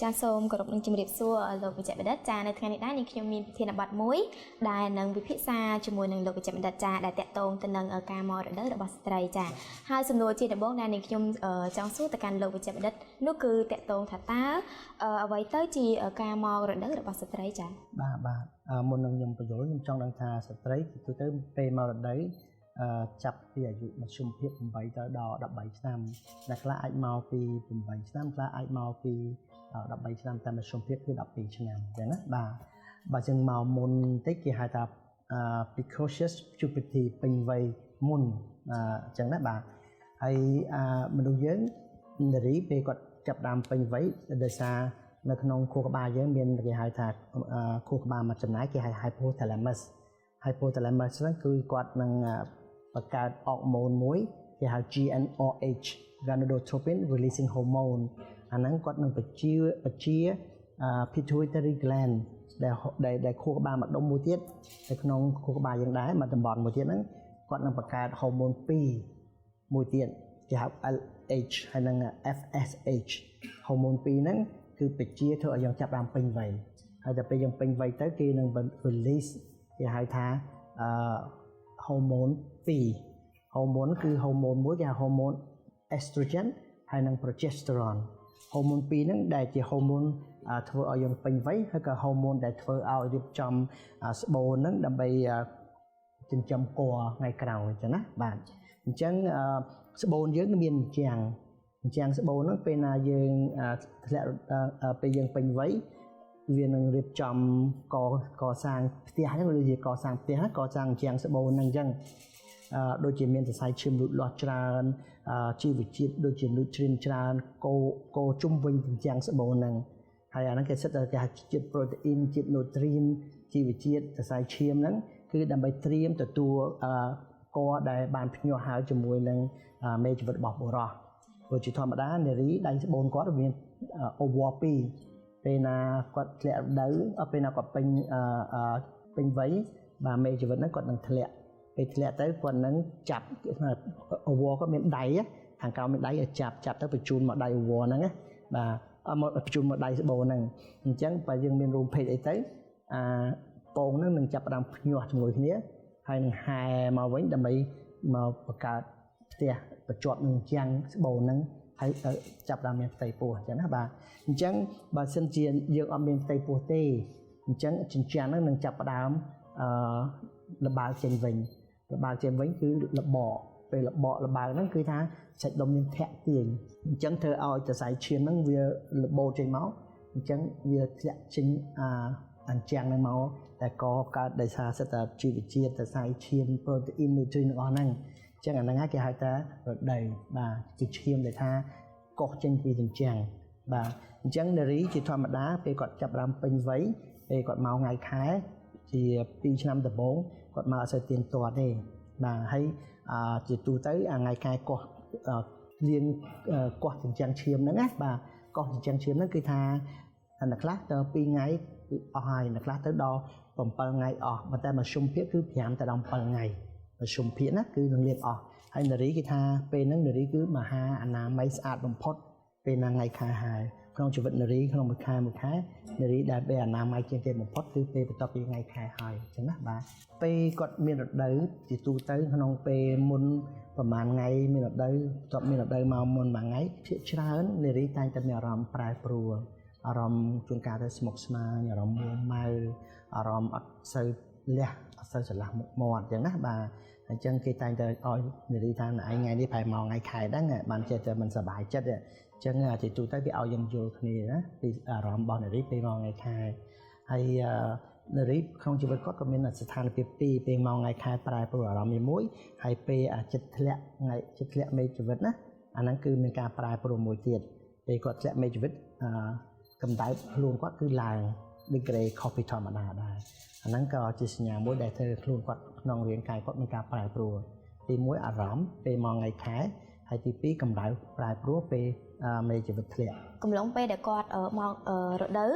ចាសូមគោរពនឹងជំរាបសួរលោកវិជ្ជបណ្ឌិតចានៅថ្ងៃនេះដែរនាងខ្ញុំមានប្រធានបទមួយដែលនឹងវិភាសាជាមួយនឹងលោកវិជ្ជបណ្ឌិតចាដែលតាក់ទងទៅនឹងការមករដូវរបស់ស្ត្រីចាហើយសំណួរជាដំបូងដែលនាងខ្ញុំចង់សួរទៅកាន់លោកវិជ្ជបណ្ឌិតនោះគឺតាក់ទងថាតើអ្វីទៅជាការមករដូវរបស់ស្ត្រីចាបាទមុននឹងខ្ញុំបញ្យល់ខ្ញុំចង់ដឹងថាស្ត្រីគឺទៅពេលមករដូវចាប់ពីអាយុមធ្យមភាព8ទៅដល់13ឆ្នាំដែលខ្លះអាចមកពី8ឆ្នាំខ្លះអាចមកពី13ឆ្នាំតែមធ្យមភាពគឺ12ឆ្នាំអញ្ចឹងណាបាទចឹងមកមុនតិចគេហៅថា precocious puberty ពេញវ័យមុនអញ្ចឹងណាបាទហើយមនុស្សយើងនារីពេលគាត់ចាប់ដើមពេញវ័យដោយសារនៅក្នុងខួរក្បាលយើងមានគេហៅថាខួរក្បាលមួយចំណែកគេហៅ hypothalamus ហ្នឹងគឺគាត់នឹងបង្កើតអរម៉ូនមួយគេហៅ GnRH gonadotropin releasing hormone អាហ្នឹងគាត់នឹងបញ្ជា pituitary gland ដែលខួរក្បាលមួយដុំមួយទៀតនៅក្នុងខួរក្បាលយើងដែរមួយតំបន់មួយទៀតហ្នឹងគាត់នឹងបង្កើត hormone 2មួយទៀតគេហៅ LH ហើយនិង FSH hormone 2ហ្នឹងគឺបញ្ជាធ្វើឲ្យយើងចាប់បានពេញវ័យហើយដល់ពេលយើងពេញវ័យទៅគេនឹង release គេហៅថាhormone 2 hormone គឺ hormone មួយគេហៅ hormone estrogen ហើយនិង progesterone hormone 2ហ្នឹងដែលជា hormone ធ្វើឲ្យយើងពេញវ័យហើយក៏ hormone ដែលធ្វើឲ្យរៀបចំស្បូនហ្នឹងដើម្បីចិញ្ចឹមកថ្ងៃក្រោយអញ្ចឹងណាបាទអញ្ចឹងស្បូនយើងមានអញ្ចឹងស្បូនហ្នឹងពេលណាយើងធ្លាក់ពេលយើងពេញវ័យវានឹងរៀបចំកសាងផ្ទះហ្នឹងឬជាកសាងផ្ទះកសាងជាងស្បូនហ្នឹងអញ្ចឹងដូចជាមានសរសៃឈាមលូតលាស់ច្រើនជីវជាតិដូចជា nutrient ច្រើនកជុំវិញជាងស្បូនហ្នឹងហើយអាហ្នឹងគេសិតតែគេហៅជាតិ protein ជាតិ nutrient ជីវជាតិសរសៃឈាមហ្នឹងគឺដើម្បីត្រៀមទទួលកដែលបានភ្ញាស់ហើយជាមួយនឹងមេជីវិតរបស់បុរសព្រោះជាធម្មតានារីដៃស្បូនគាត់មានover 2ពេលណាគាត់ធ្លាក់រដូវពេលណាគាត់ពេញវ័យបាទមេជីវិតហ្នឹងគាត់នឹងធ្លាក់ពេលធ្លាក់ទៅគាត់នឹងចាប់over គាត់មានដៃខាងក្រោមមានដៃឲ្យចាប់ទៅបញ្ជូនមកដៃ over ហ្នឹងណាបាទមកបញ្ជូនមកដៃស្បូនហ្នឹងអញ្ចឹងបើយើងមានរូមភេទអីទៅពងហ្នឹងនឹងចាប់ផ្ដើមភ្ញាស់ជាមួយគ្នាហើយនឹងហែមកវិញដើម្បីមកបង្កើតផ្ទះបញ្ជាប់នឹងជាងស្បូនហ្នឹងហើយចាប់ដើមមានផ្ទៃពោះអញ្ចឹងណាបាទអញ្ចឹងបើសិនជាយើងអត់មានផ្ទៃពោះទេអញ្ចឹងចិញ្ចៀនហ្នឹងនឹងចាប់ផ្ដើមលបើកចេញវិញគឺលបកពេលលបកហ្នឹងគឺថាសាច់ដុំយើងធាក់ទាញអញ្ចឹងធ្វើឲ្យសរសៃឈាមហ្នឹងវាលបោចេញមកអញ្ចឹងវាធ្លាក់ចេញអញ្ចឹងហ្នឹងមកតែកើតដោយសារសិតតែជីវជាតិសរសៃឈាម protein nutrient ទាំងអស់ហ្នឹងអញ្ចឹងអាហ្នឹងគេហៅថារដូវបាទជាឈាមដែលថាកោះចេញពីជញ្ជាំងបាទអញ្ចឹងនារីជាធម្មតាពេលគាត់ចាប់ដើមពេញវ័យពេលគាត់មកថ្ងៃខែជា2ឆ្នាំដំបូងគាត់មកអត់សូវទៀងទាត់ទេបាទហើយជាទូទៅថ្ងៃខែកោះលៀងកោះជញ្ជាំងឈាមហ្នឹងណាបាទកោះជញ្ជាំងឈាមហ្នឹងគឺថាអ្នកខ្លះទៅ2ថ្ងៃគឺអស់ហើយអ្នកខ្លះទៅដល់7ថ្ងៃអស់ប៉ុន្តែមធ្យមភាពគឺ5ទៅដល់7ថ្ងៃមធ្យមភាពណាគឺនឹងលាបអស់ហើយនារីគេថាពេលហ្នឹងនារីគឺមហាអនាម័យស្អាតបំផុតពេលណាថ្ងៃខែហើយក្នុងជីវិតនារីក្នុងមួយខែនារីដែលពេលអនាម័យជាងគេបំផុតគឺពេលបន្ទាប់ពីថ្ងៃខែហើយអញ្ចឹងណាបាទពេលគាត់មានរដូវជាទូទៅក្នុងពេលមុនប្រហែលថ្ងៃមានរដូវបន្ទាប់មានរដូវមកមុនមួយថ្ងៃភាគច្រើននារីតែងតែមានអារម្មណ៍ប្រែប្រួលអារម្មណ៍ជួនកាលទៅស្មុគស្មាញអារម្មណ៍មួម៉ៅអារម្មណ៍អត់សូវលះអត់សូវស្រឡះមុខមាត់អញ្ចឹងណាបាទអញ្ចឹងគេតែងតែឲ្យនារីថាឯងថ្ងៃនេះប្រហែលមកថ្ងៃខែហ្នឹងបានចេះតែមិនសប្បាយចិត្តអញ្ចឹងជាទូទៅគេឲ្យយើងយល់គ្នាណាពីអារម្មណ៍របស់នារីពេលមកថ្ងៃខែហើយនារីក្នុងជីវិតគាត់ក៏មានស្ថានភាពពីរពេលមកថ្ងៃខែប្រែប្រួលអារម្មណ៍មួយហើយពេលចិត្តធ្លាក់មេជីវិតណាអាហ្នឹងគឺមានការប្រែប្រួលមួយទៀតពេលគាត់ធ្លាក់មេជីវិតកម្ដៅខ្លួនគាត់គឺឡើងដឺក្រេខុសពីធម្មតាដែរអាហ្នឹងក៏ជាសញ្ញាមួយដែលធ្វើខ្លួនគាត់ក្នុងរាងកាយគាត់មានការប្រែប្រួលទី1អារម្មណ៍ពេលមកថ្ងៃខែហើយទី2កម្ដៅប្រែប្រួលពេលមេជីវិតធ្លាក់កំឡុងពេលដែលគាត់មករដូវ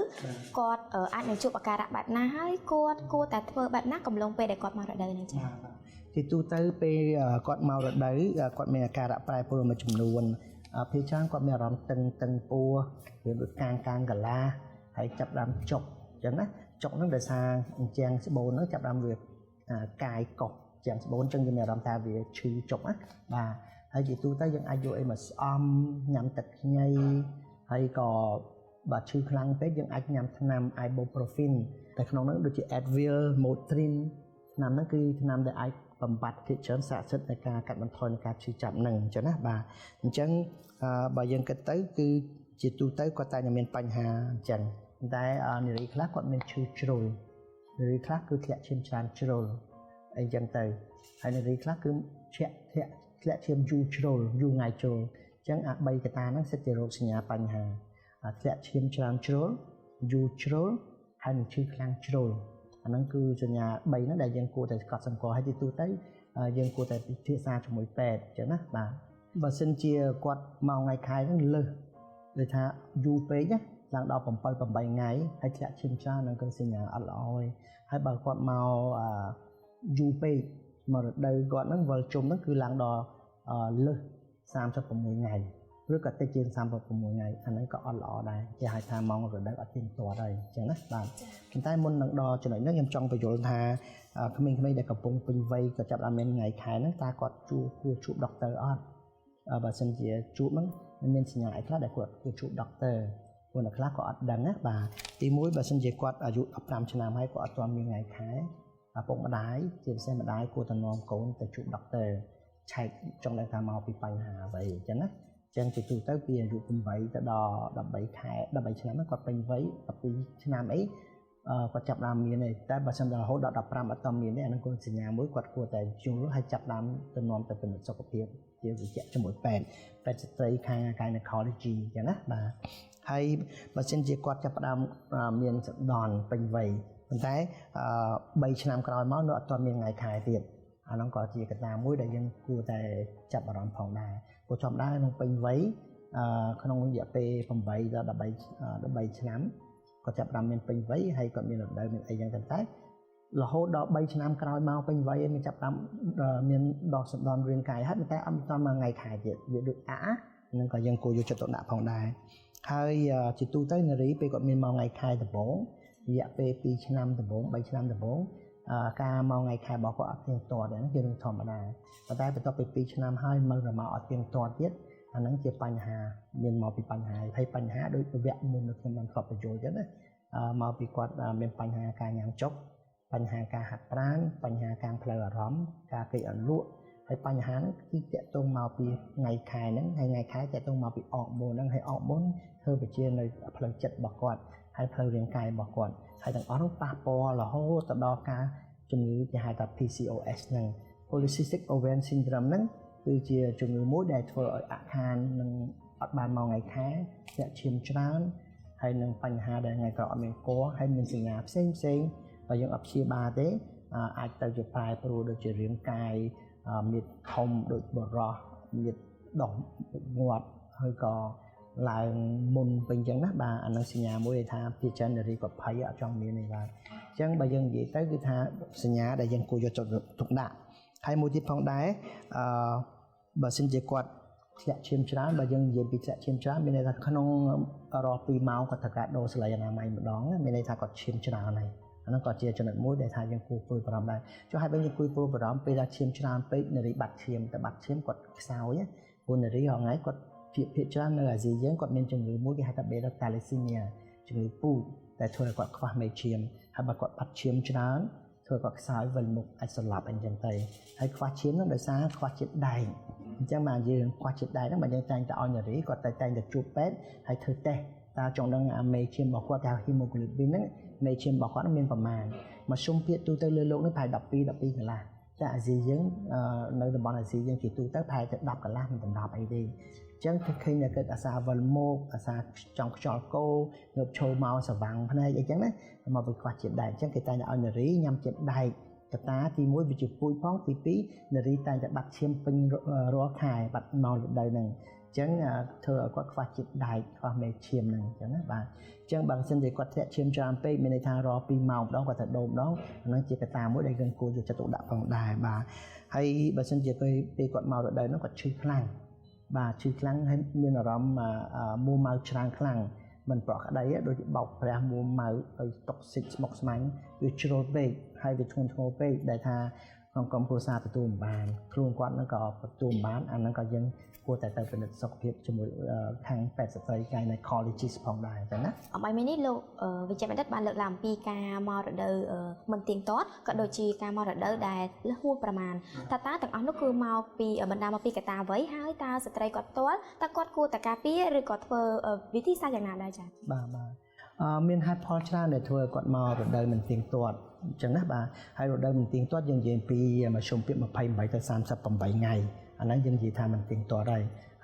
គាត់អាចនឹងជួបអាការៈបែបណាហើយគាត់គួរតែធ្វើបែបណាកំឡុងពេលដែលគាត់មករដូវនេះចា៎ ជាទូទៅពេលគាត់មករដូវគាត់មានអាការៈប្រែប្រួលមួយចំនួន ភាគច្រើនគាត់មានអារម្មណ៍តឹងពោះឬដូចកាងកាឡាហើយចាប់ដើមចុកអញ្ចឹងណាចុកហ្នឹងដោយសារអញ្ចាំងស្បូនហ្នឹងចាប់ដើមវាកាយកុសអញ្ចាំងស្បូនអញ្ចឹងយើងមានអារម្មណ៍ថាវាឈឺចុកណាបាទហើយជាទូទៅយើងអាចយកអីមកស្អំញ៉ាំទឹកខ្ញីហើយក៏បើឈឺខ្លាំងពេកយើងអាចញ៉ាំថ្នាំ Ibuprofen តែក្នុងហ្នឹងដូចជា Advil, Motrin ថ្នាំហ្នឹងគឺថ្នាំដែលអាចបំបត្តិភាគច្រើនស័ក្តិសិទ្ធិនៃការកាត់បន្ថយនៃការឈឺចាប់ហ្នឹងអញ្ចឹងណាបាទអញ្ចឹងបើយើងគិតទៅគឺជាទូទៅគាត់តែមានបញ្ហាអញ្ចឹងតែនារីខ្លះគាត់មានឈឺជ្រុលនារីខ្លះគឺធ្លាក់ឈាមច្រើនជ្រុលអីចឹងទៅហើយនារីខ្លះគឺធ្លាក់ឈាមយូរជ្រុលយូរថ្ងៃជ្រុលអញ្ចឹងអា3កត្តាហ្នឹងសិតជារោគសញ្ញាបញ្ហាធ្លាក់ឈាមច្រើនជ្រុលយូរជ្រុលហើយនឹងឈឺខ្លាំងជ្រុលអាហ្នឹងគឺសញ្ញា3ហ្នឹងដែលយើងគួរតែកត់សម្គាល់ហើយទីទូទៅយើងគួរតែពិភាក្សាជាមួយពេទ្យអញ្ចឹងណាបាទបើសិនជាគាត់មកថ្ងៃខែហ្នឹងលើសដូចថាយូរពេកណាឡើងដល់7 8ថ្ងៃហើយធ្លាក់ឈាមច្រើនហ្នឹងគឺសញ្ញាអត់ល្អហើយបើគាត់មកយូរពេកមករដូវគាត់ហ្នឹងវិលជុំហ្នឹងគឺឡើងដល់លើស36ថ្ងៃឬក៏តិចជាង36ថ្ងៃអាហ្នឹងក៏អត់ល្អដែរគេហៅថាម៉ោងរដូវអត់ទៀងទាត់ហើយអញ្ចឹងណាបាទប៉ុន្តែមុននឹងដល់ចំណុចហ្នឹងខ្ញុំចង់បញ្យល់ថាក្មេងៗដែលកំពុងពេញវ័យក៏ចាប់បានមានថ្ងៃខែហ្នឹងតើគាត់គួរជួបដុកទ័រអត់បើសិនជាជួបហ្នឹងមានសញ្ញាអីខ្លះដែលគាត់គួរជួបដុកទ័រព្រោះអ្នកខ្លះក៏អត់ដឹងណាបាទទី1បើសិនជាគាត់អាយុ15ឆ្នាំហើយគាត់អត់ទាន់មានថ្ងៃខែឪពុកម្ដាយជាពិសេសម្ដាយគួរតែនាំកូនទៅជួបដុកទ័រឆែកចង់ដឹងថាមកពីបញ្ហាអ្វីអញ្ចឹងណាចឹងជាទូទៅពីអាយុ8ទៅដល់13ខែ13ឆ្នាំគាត់ពេញវ័យ12ឆ្នាំអីគាត់ចាប់ដើមមានទេតែបើសិនដល់រហូតដល់15អត់តមានទេអានឹងគឺសញ្ញាមួយគាត់គួរតែយល់ហើយចាប់ដើមទៅនាំទៅពិនិត្យសុខភាពជាវិជ្ជាជាមួយពេទ្យស្ត្រីខាង gynecology ចឹងណាបាទហើយបើសិនជាគាត់ចាប់ដើមមានសណ្ដន់ពេញវ័យប៉ុន្តែ3ឆ្នាំក្រោយមកនៅអត់ទាន់មានថ្ងៃខែទៀតអានោះក៏ជាកត្តាមួយដែលយើងគួរតែចាប់អារម្មណ៍ផងដែរព្រោះចំដែរក្នុងពេញវ័យក្នុងរយៈពេល8ដល់13ឆ្នាំគាត់ចាប់បានមានពេញវ័យហើយគាត់មានរដូវមានអីយ៉ាងតែរហូតដល់3ឆ្នាំក្រោយមកពេញវ័យមានចាប់បានមានដកសណ្ដន់រាងកាយហើយតែអត់តាមមួយថ្ងៃខែទៀតវាដូចនឹងក៏យើងគួរយកចិត្តទុកដាក់ផងដែរហើយជាទូទៅនារីពេលគាត់មានមកថ្ងៃខែដំបូងរយៈពេល2ឆ្នាំដំបូង3ឆ្នាំដំបូងការមកថ្ងៃខែរបស់គាត់អត់ទៀងទាត់ទេគឺរឿងធម្មតាប៉ុន្តែបន្ទាប់ពី2ឆ្នាំហើយមកអត់ទៀងទាត់ទៀតអាហ្នឹងជាបញ្ហាមានមកពីបញ្ហាហើយបញ្ហាដូចវគ្គមុននៅខ្ញុំបានធ្លាប់បញ្យល់ចឹងណាមកពីគាត់មានបញ្ហាការញ៉ាំចុកបញ្ហាការហាត់ប្រាណបញ្ហាការផ្លូវអារម្មណ៍ការគេចអន្លក់ហើយបញ្ហាហ្នឹងគឺតាក់ទងមកពីថ្ងៃខែហ្នឹងហើយថ្ងៃខែតាក់ទងមកពីអរម៉ូនហ្នឹងហើយអរម៉ូនធ្វើវិជានៅផ្លូវចិត្តរបស់គាត់ហើយផ្លូវរាងកាយរបស់គាត់ហើយទាំងអស់នោះប៉ះពាល់រហូតទៅដល់ការជំងឺគេហៅថា PCOS ហ្នឹង Polycystic Ovarian Syndrome ហ្នឹងគឺជាជំងឺមួយដែលធ្វើឲ្យអាខាននឹងអត់បានមកថ្ងៃខែធ្លាក់ឈាមច្រើនហើយនឹងបញ្ហាដែលថ្ងៃក្រោយអត់មានកហើយមានសញ្ញាផ្សេងបើយើងអត់ព្យាបាលទេអាចទៅជាប្រែប្រួលដូចជារាងកាយមានធំដូចបរោះមានដោះងាត់ហើយក៏ឡើងមុនពេញចឹងណាបាទអានឹងសញ្ញាមួយថាភាគច្រើននារីក៏ភ័យអត់ចង់មានទេបាទអញ្ចឹងបើយើងនិយាយទៅគឺថាសញ្ញាដែលយើងគួរយកចិត្តទុកដាក់ហើយមួយទៀតផងដែរបើសិនជាគាត់ធ្លាក់ឈាមច្រើនបើយើងនិយាយពីធ្លាក់ឈាមច្រើនមានន័យថាក្នុងរាល់2ម៉ោងគាត់ត្រូវការដូរស្លៃអនាម័យម្ដងមានន័យថាគាត់ឈាមច្រើនហើយអានោះក៏ជាចំណុចមួយដែលថាយើងគួរព្រួយបារម្ភដែរចុះហើយបើយើងគួរព្រួយបារម្ភពេលដែលឈាមច្រើនពេកនារីបាត់ឈាមតែបាត់ឈាមគាត់ខ្សោយព្រោះនារីរាល់ថ្ងៃគាត់ភាគច្រើននៅអាស៊ីយើងគាត់មានជំងឺមួយគេហៅថា beta thalassemia ជំងឺពូជដែលធ្វើឲ្យគាត់ខ្វះមេឈាមហើយបើគាត់បាត់ឈាមច្រើនធ្វើគាត់ខ្សោយវិលមុខអាចស្លាប់អីចឹងទៅហើយខ្វះឈាមនោះដោយសារខ្វះជាតិដែកអញ្ចឹងមកយើងខ្វះជាតិដែកហ្នឹងបើយើងតែងតែឲ្យនារីគាត់តែងតែជួបពេទ្យហើយធ្វើតេស្តតើចង់ដឹងមេឈាមរបស់គាត់ថា hemoglobin ហ្នឹងមេឈាមរបស់គាត់មានប្រមាណមកជុំភាគទូទៅលើโลกនេះប្រហែល12កន្លះតែអាស៊ីយើងនៅតំបន់អាស៊ីយើងជាទូទៅប្រហែលតែ10កន្លះមិនដល់10អីទេអញ្ចឹងគឺឃើញតែអាសាវិលមុខអាសាចង់ខ្យល់កោងើបឈរមកស្វាំងភ្នែកអីចឹងណាមកពីខ្វះជាតិដែកអញ្ចឹងគេតែងតែឲ្យនារីញ៉ាំជាតិដែកកត្តាទី1វាជាពូជផងទី2នារីតែងតែបាត់ឈាមពេញរាល់ខែបាត់មករដូវហ្នឹងអញ្ចឹងធ្វើឲ្យគាត់ខ្វះជាតិដែកខ្វះមេឈាមហ្នឹងអញ្ចឹងណាបាទអញ្ចឹងបើមិនជាគាត់ធ្លាក់ឈាមច្រើនពេកមានន័យថារាល់2ម៉ោងម្ដងគាត់ទៅដូរម្ដងហ្នឹងជាកត្តាមួយដែលយើងគួរយកចិត្តទុកដាក់ផងដែរបាទហើយបើមិនជាពេលគាត់មករដូវហ្នឹងគាត់ឈឺខ្លាំង បាទឈឺខ្លាំងហើយមានអារម្មណ៍មួម៉ៅច្រើនខ្លាំងមិនប្រក្រតីដូចបោកព្រះមួម៉ៅឲ្យតុកស៊ីកស្មុកស្មាញ់វាជ្រុលពេកហើយវាធ្ងន់ធ្ងរពេកដែលថាក្នុងក្រុមគ្រួសារទទួលមិនបានខ្លួនគាត់នឹងក៏ទទួលមិនបានអាហ្នឹងក៏យើងគួរតែទៅពិនិត្យសុខភាពជាមួយខាងពេទ្យស្ត្រី gynecologist ផងដែរចឹងណាអំបញ្ញមិញនេះលោកវិជ្ជបណ្ឌិតបានលើកឡើងអំពីការមករដូវមិនទៀងទាត់ក៏ដូចជាការមករដូវដែលហួសប្រមាណតើទាំងអស់នោះគឺមកពីបណ្ដាលមកពីកត្តាអ្វីហើយតើស្ត្រីគាត់ផ្ទាល់តើគាត់គួរតែការពារឬក៏ធ្វើវិធីសាស្ត្រយ៉ាងណាដែរចា៎បាទមានហេតុផលច្រើនដែលធ្វើឲ្យគាត់មករដូវមិនទៀងទាត់អញ្ចឹងណាបាទហើយរដូវមិនទៀងទាត់យើងនិយាយពីមធ្យមពាក្យ28ទៅ38ថ្ងៃអាហ្នឹងយើងនិយាយថាមិនទៀងទាត់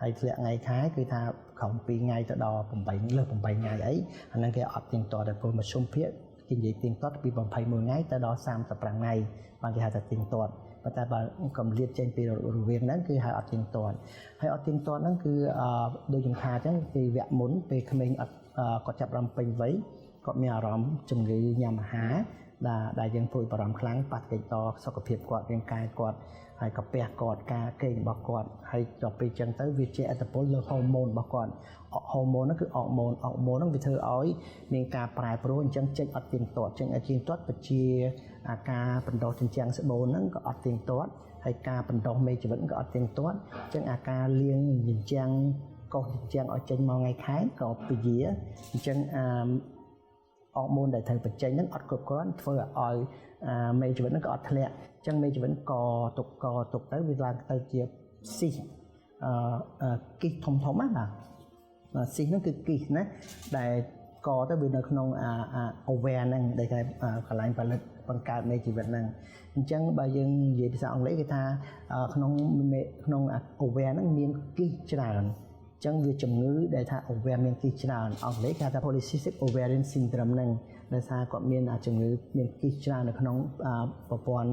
ហើយធ្លាក់ថ្ងៃខែគឺថាក្រោម2ថ្ងៃទៅដល់8លើស8ថ្ងៃអីអាហ្នឹងគេអត់ទៀងទាត់ទេព្រោះមធ្យមភាគគេនិយាយទៀងទាត់ពី21ថ្ងៃទៅដល់35ថ្ងៃបានគេហៅថាទៀងទាត់ប៉ុន្តែបើកម្រិតចេញពីរវាងហ្នឹងគឺហៅអត់ទៀងទាត់ហើយអត់ទៀងទាត់ហ្នឹងគឺដូចខ្ញុំថាអញ្ចឹងពីវគ្គមុនពេលក្មេងអត់គាត់ចាប់អារម្មណ៍ពេញវ័យគាត់មានអារម្មណ៍ជំងឺញ៉ាំអាហារដែលយើងព្រួយបារម្ភខ្លាំងប៉ះតិចតសុខភាពគាត់រាងកាយគាត់ហើយកាពះគាត់ការគេងរបស់គាត់ហើយដល់ពេលចឹងទៅវាជាឥទ្ធិពលលើហូម៉ូនរបស់គាត់ហូម៉ូនហ្នឹងគឺអរម៉ូនហ្នឹងវាធ្វើឲ្យមានការប្រែប្រួលអញ្ចឹងចេញអត់ទៀងទាត់ចឹងឲ្យទៀងទាត់បជាការបណ្ដុះជញ្ជាំងស្បូនហ្នឹងក៏អត់ទៀងទាត់ហើយការបណ្ដុះមេជីវិតក៏អត់ទៀងទាត់អញ្ចឹងអាការលាងជញ្ជាំងកោសជញ្ជាំងឲ្យចេញមកថ្ងៃខែក៏ពជាអញ្ចឹងអរម៉ូនដែលត្រូវបញ្ចេញហ្នឹងអត់គ្រប់គ្រាន់ធ្វើឲ្យមេជីវិតហ្នឹងក៏អត់ធ្លាក់អញ្ចឹងមេជីវិតក៏ទុកទៅវាឡើងទៅជាស៊ីសគិសធំណាបាទស៊ីសហ្នឹងគឺគិសណាដែលកទៅវានៅក្នុងaware ហ្នឹងដែលគេកន្លែងផលិតបង្កើតមេជីវិតហ្នឹងអញ្ចឹងបើយើងនិយាយភាសាអង់គ្លេសគេថាក្នុង aware ហ្នឹងមានគិសច្រើនចឹងវាជំងឺដែលថា ovarian មានគិសច្រើនអង់គ្លេសគេថា polycystic ovarian syndrome ហ្នឹងដែលថាគាត់មានជំងឺមានគិសច្រើននៅក្នុងប្រព័ន្ធ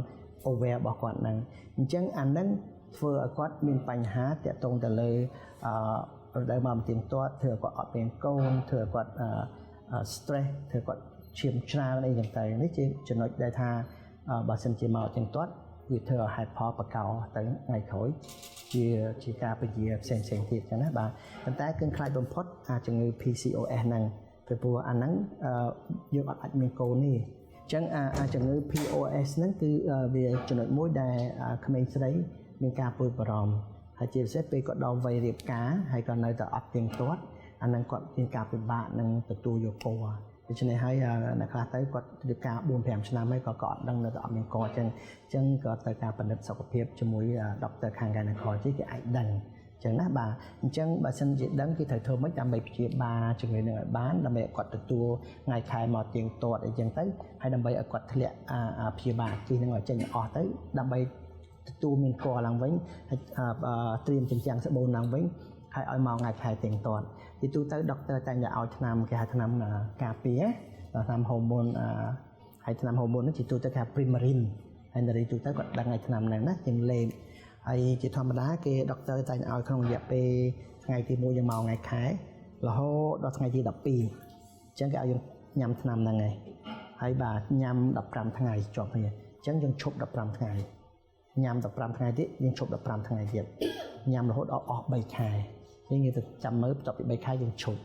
ovarian របស់គាត់ហ្នឹងអញ្ចឹងអាហ្នឹងធ្វើឲ្យគាត់មានបញ្ហាទាក់ទងទៅលើរដូវមកទៀងទាត់ធ្វើឲ្យគាត់អត់មានកូនធ្វើឲ្យគាត់ stress ធ្វើគាត់ឈាមច្រើនអីចឹងទៅនេះជាចំណុចដែលថាបើសិនជាមកទៀងទាត់វាធ្វើឲ្យហេតុផលបកោទៅថ្ងៃក្រោយជាការពជាផ្សេងទៀតចឹងណាបាទប៉ុន្តែគឺខ្លាចបំផុតជំងឺ PCOS ហ្នឹងពីព្រោះអាហ្នឹងយើងអត់អាចមានកូនទេអញ្ចឹងជំងឺ PCOS ហ្នឹងគឺវាចំណុចមួយដែលក្មេងស្រីមានការព្រួយបារម្ភហើយជាពិសេសពេលគាត់ដល់វ័យរៀបការហើយក៏នៅតែអត់ទៀងទាត់អាហ្នឹងគាត់មានការពិបាកនឹងទទួលយកពណ៌ដូច្នេះហើយអ្នកខ្លះទៅគាត់រៀបការ 4-5 ឆ្នាំហើយក៏គាត់អត់ដឹងនៅតែអត់មានកអញ្ចឹងក៏ទៅការពិនិត្យសុខភាពជាមួយដុកទ័រខាង gynecologist គេអាចដឹងអញ្ចឹងណាបាទអញ្ចឹងបើសិនជាដឹងគេត្រូវធ្វើម៉េចដើម្បីព្យាបាលជំងឺនឹងឲ្យបានដើម្បីឲ្យគាត់ទទួលថ្ងៃខែមកទៀងទាត់អីចឹងទៅហើយដើម្បីឲ្យគាត់ធ្លាក់ព្យាបាលជិះនឹងឲ្យចេញអស់ទៅដើម្បីទទួលមានកឡើងវិញហើយត្រៀមជញ្ជាំងស្បូនឡើងវិញហើយឲ្យមកថ្ងៃខែទៀងទាត់ទីទូទៅដុកទ័រតែងតែឲ្យថ្នាំគេហៅថ្នាំការពារថ្នាំហូម៉ូនហើយថ្នាំហូម៉ូននេះជាទូទៅគេហៅ Premarin ហើយនារីទូទៅគាត់ដឹងឲ្យថ្នាំហ្នឹងណាជាងលេខហើយជាធម្មតាគេដុកទ័រតែងឲ្យក្នុងរយៈពេលថ្ងៃទី1យើងមកថ្ងៃខែរហូតដល់ថ្ងៃទី12អញ្ចឹងគេឲ្យយើងញ៉ាំថ្នាំហ្នឹងហើយបាទញ៉ាំ15ថ្ងៃជាប់គ្នាអញ្ចឹងយើងឈប់15ថ្ងៃញ៉ាំ15ថ្ងៃទៀតយើងឈប់15ថ្ងៃទៀតញ៉ាំរហូតដល់អស់3ខែយើងទៅចាំមើលបន្ទាប់ពី3ខែយើងឈប់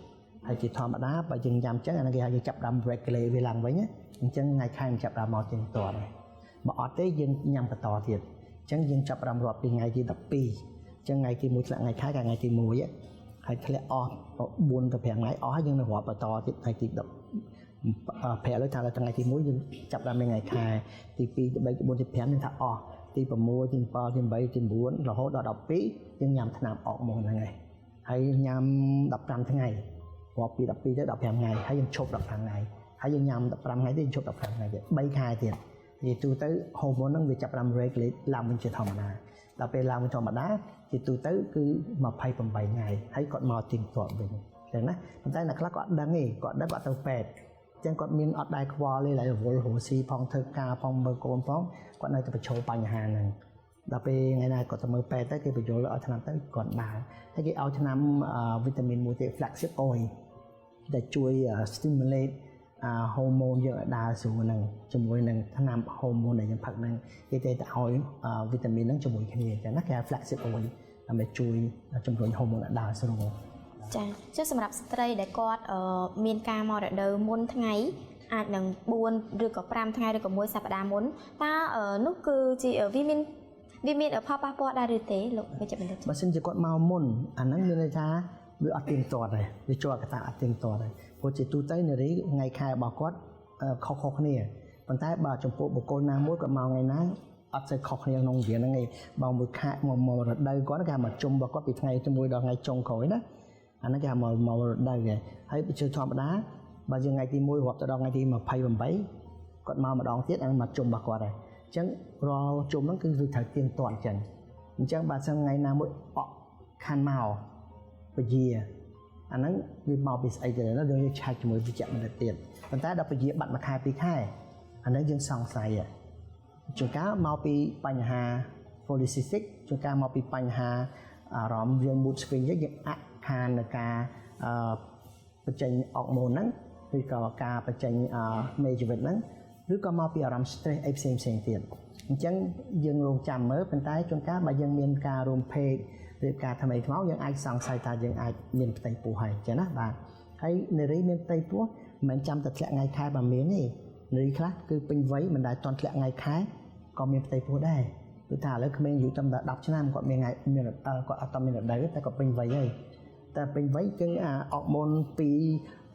ហើយជាធម្មតាបើយើងញ៉ាំចឹងអានេះគេហៅយើងចាប់ដើម regulate វាឡើងវិញអញ្ចឹងថ្ងៃខែចាប់ដើមមកទៀងទាត់បើអត់ទេយើងញ៉ាំបន្តទៀតអញ្ចឹងយើងចាប់ដើមរាប់ពីថ្ងៃទី12អញ្ចឹងថ្ងៃទី1ធ្លាក់ថ្ងៃខែថ្ងៃទី1ហើយធ្លាក់អស់4ទៅ5ថ្ងៃអស់ហើយយើងនឹងរាប់បន្តទៀតថ្ងៃទី10ប្រាក់លើថាថ្ងៃទី1យើងចាប់ដើមថ្ងៃខែទី2ទី3ទី4ទី5យើងថាអស់ទី6ទី7ទី8ទី9រហូតដល់12យើងញ៉ាំថ្នាំអកមកហ្នឹងហើយញ៉ាំ15ថ្ងៃរាប់ពី12ទៅ15ថ្ងៃហើយយើងឈប់15ថ្ងៃហើយយើងញ៉ាំ15ថ្ងៃទៀតឈប់15ថ្ងៃទៀត3ខែទៀតនិយាយទូទៅហូម៉ូនហ្នឹងវាចាប់តាម regulate ឡើងវិញជាធម្មតាដល់ពេលឡើងវិញធម្មតាជាទូទៅគឺ28ថ្ងៃហើយគាត់មកទៀងទាត់វិញចឹងណាប៉ុន្តែអ្នកខ្លះគាត់អត់ដឹងទេគាត់ដឹងគាត់ទៅពេទ្យចឹងគាត់មានអត់ដែរខ្វល់ទេឡើយរវល់រស់ស៊ីផងធ្វើការផងមើលកូនផងគាត់នៅតែប្រឈមបញ្ហាហ្នឹងដល់ពេលថ្ងៃណាគាត់ទៅមើលពេទ្យទៅគេបញ្យល់ឲ្យថ្នាំទៅគាត់បានហើយគេឲ្យថ្នាំវីតាមីនមួយទៀត flaxseed oil ដែលជួយ stimulate ហូម៉ូនយើងឲ្យដើរស្រួលហ្នឹងជាមួយនឹងថ្នាំហូម៉ូនដែលយើងផឹកហ្នឹងគេតែឲ្យវីតាមីនហ្នឹងជាមួយគ្នាចឹងណាគេហៅ flaxseed oil ដើម្បីជួយជំរុញហូម៉ូនឲ្យដើរស្រួល ចាចុះសម្រាប់ស្ត្រីដែលគាត់មានការមករដូវមុនថ្ងៃអាចនឹង4ឬក៏5ថ្ងៃឬក៏1សប្តាហ៍មុនតើនោះគឺជាវាមានផលប៉ះពាល់ដែរឬទេលោកវិជ្ជបណ្ឌិត បើសិនជាគាត់មកមុនអាហ្នឹងមានន័យថាវាអត់ទៀងទាត់ទេវាជាប់កត្តាអត់ទៀងទាត់ទេព្រោះជាទូទៅនារីថ្ងៃខែរបស់គាត់ខុសៗគ្នាប៉ុន្តែបើចំពោះបុគ្គលណាមួយគាត់មកថ្ងៃណាអត់សូវខុសគ្នាក្នុងវិញ្ញាណហ្នឹងឯងបើមួយខែមករដូវគាត់គេមកជុំរបស់គាត់ពីថ្ងៃទី1ដល់ថ្ងៃចុងក្រោយណាអាហ្នឹងគេមករដូវគេហើយជាធម្មតាបើយើងថ្ងៃទី1រាប់ទៅដល់ថ្ងៃទី28គាត់មកម្ដងទៀតអាហ្នឹងមកជុំរបស់គាត់ហើយអញ្ចឹងរាល់ជុំហ្នឹងគឺវាត្រូវទៀងទាត់អញ្ចឹងបើសិនថ្ងៃណាមួយអកខានមកពជាអាហ្នឹងវាមកពីស្អីទៅណាយើងឆែកជាមួយវិជ្ជបណ្ឌិតទៀតប៉ុន្តែដល់ពជាបាត់មួយខែ2ខែអាហ្នឹងយើងសង្ស័យជួនកាលមកពីបញ្ហា polycystic ជួនកាលមកពីបញ្ហាអារម្មណ៍យើង mood swing យើងអខាននៃការបញ្ចេញអរម៉ូនហ្នឹងឬក៏ការបញ្ចេញមេជីវិតហ្នឹងឬក៏មកពីអារម្មណ៍ stress អីផ្សេងទៀតអញ្ចឹងយើងរងចាំមើលប៉ុន្តែជួនកាលបើយើងមានការរួមភេទឬការថ្មីថ្មោងយើងអាចសង្ស័យថាយើងអាចមានផ្ទៃពោះហើយអញ្ចឹងណាបាទហើយនារីមានផ្ទៃពោះមិនមែនចាំតែធ្លាក់ថ្ងៃខែបើមានទេនារីខ្លះគឺពេញវ័យមិនដែលតន់ធ្លាក់ថ្ងៃខែក៏មានផ្ទៃពោះដែរគឺថាឥឡូវក្មេងយូរតាមដល់10ឆ្នាំគាត់មានថ្ងៃមានគាត់អត់តមានរដូវតែគាត់ពេញវ័យហើយតែពេញវ័យគឺអាអរម៉ូនពី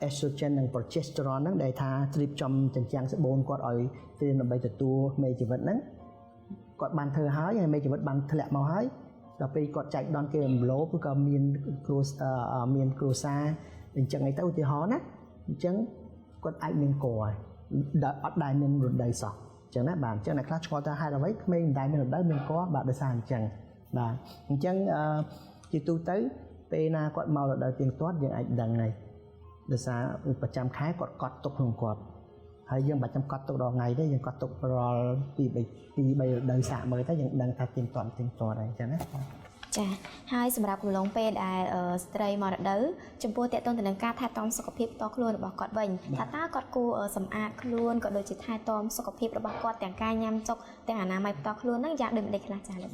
estrogen និង progesterone ហ្នឹងដែលថាត្រៀបចំចិញ្ចាំងស្បូនគាត់ឲ្យត្រៀមដើម្បីទទួលមេជីវិតហ្នឹងគាត់បានធ្វើហើយមេជីវិតបានធ្លាក់មកហើយដល់ពេលគាត់ចែកដនគេរំលោភឬក៏មានគ្រួសារអញ្ចឹងអីទៅឧទាហរណ៍ណាអញ្ចឹងគាត់អាចមានកហើយអត់ដែលមានរដូវសោះអញ្ចឹងណាបាទអញ្ចឹងអ្នកខ្លះឆ្ងល់ថាហេតុអ្វីក្មេងមិនដែលមានរដូវមានកបាទដោយសារអញ្ចឹងបាទអញ្ចឹងជាទូទៅពេលណាគាត់មករដូវទៀងទាត់យើងអាចដឹងហើយដោយសារប្រចាំខែគាត់កត់ទុកក្នុងគាត់ហើយយើងបាច់ចាំកត់ទុកដល់ថ្ងៃទេយើងកត់ទុករាល់ពី3រដូវសាកមើលទៅយើងដឹងថាទៀងទាត់ហើយអញ្ចឹងណាចាហើយសម្រាប់កំឡុងពេលដែលស្ត្រីមករដូវចំពោះតេតតងទៅនឹងការថែទាំសុខភាពផ្ទាល់ខ្លួនរបស់គាត់វិញថាតើគាត់គួរសម្អាតខ្លួនក៏ដូចជាថែទាំសុខភាពរបស់គាត់ទាំងការញ៉ាំចុកទាំងអនាម័យផ្ទាល់ខ្លួនហ្នឹងយ៉ាងដូចម្ដេចខ្លះចាលោក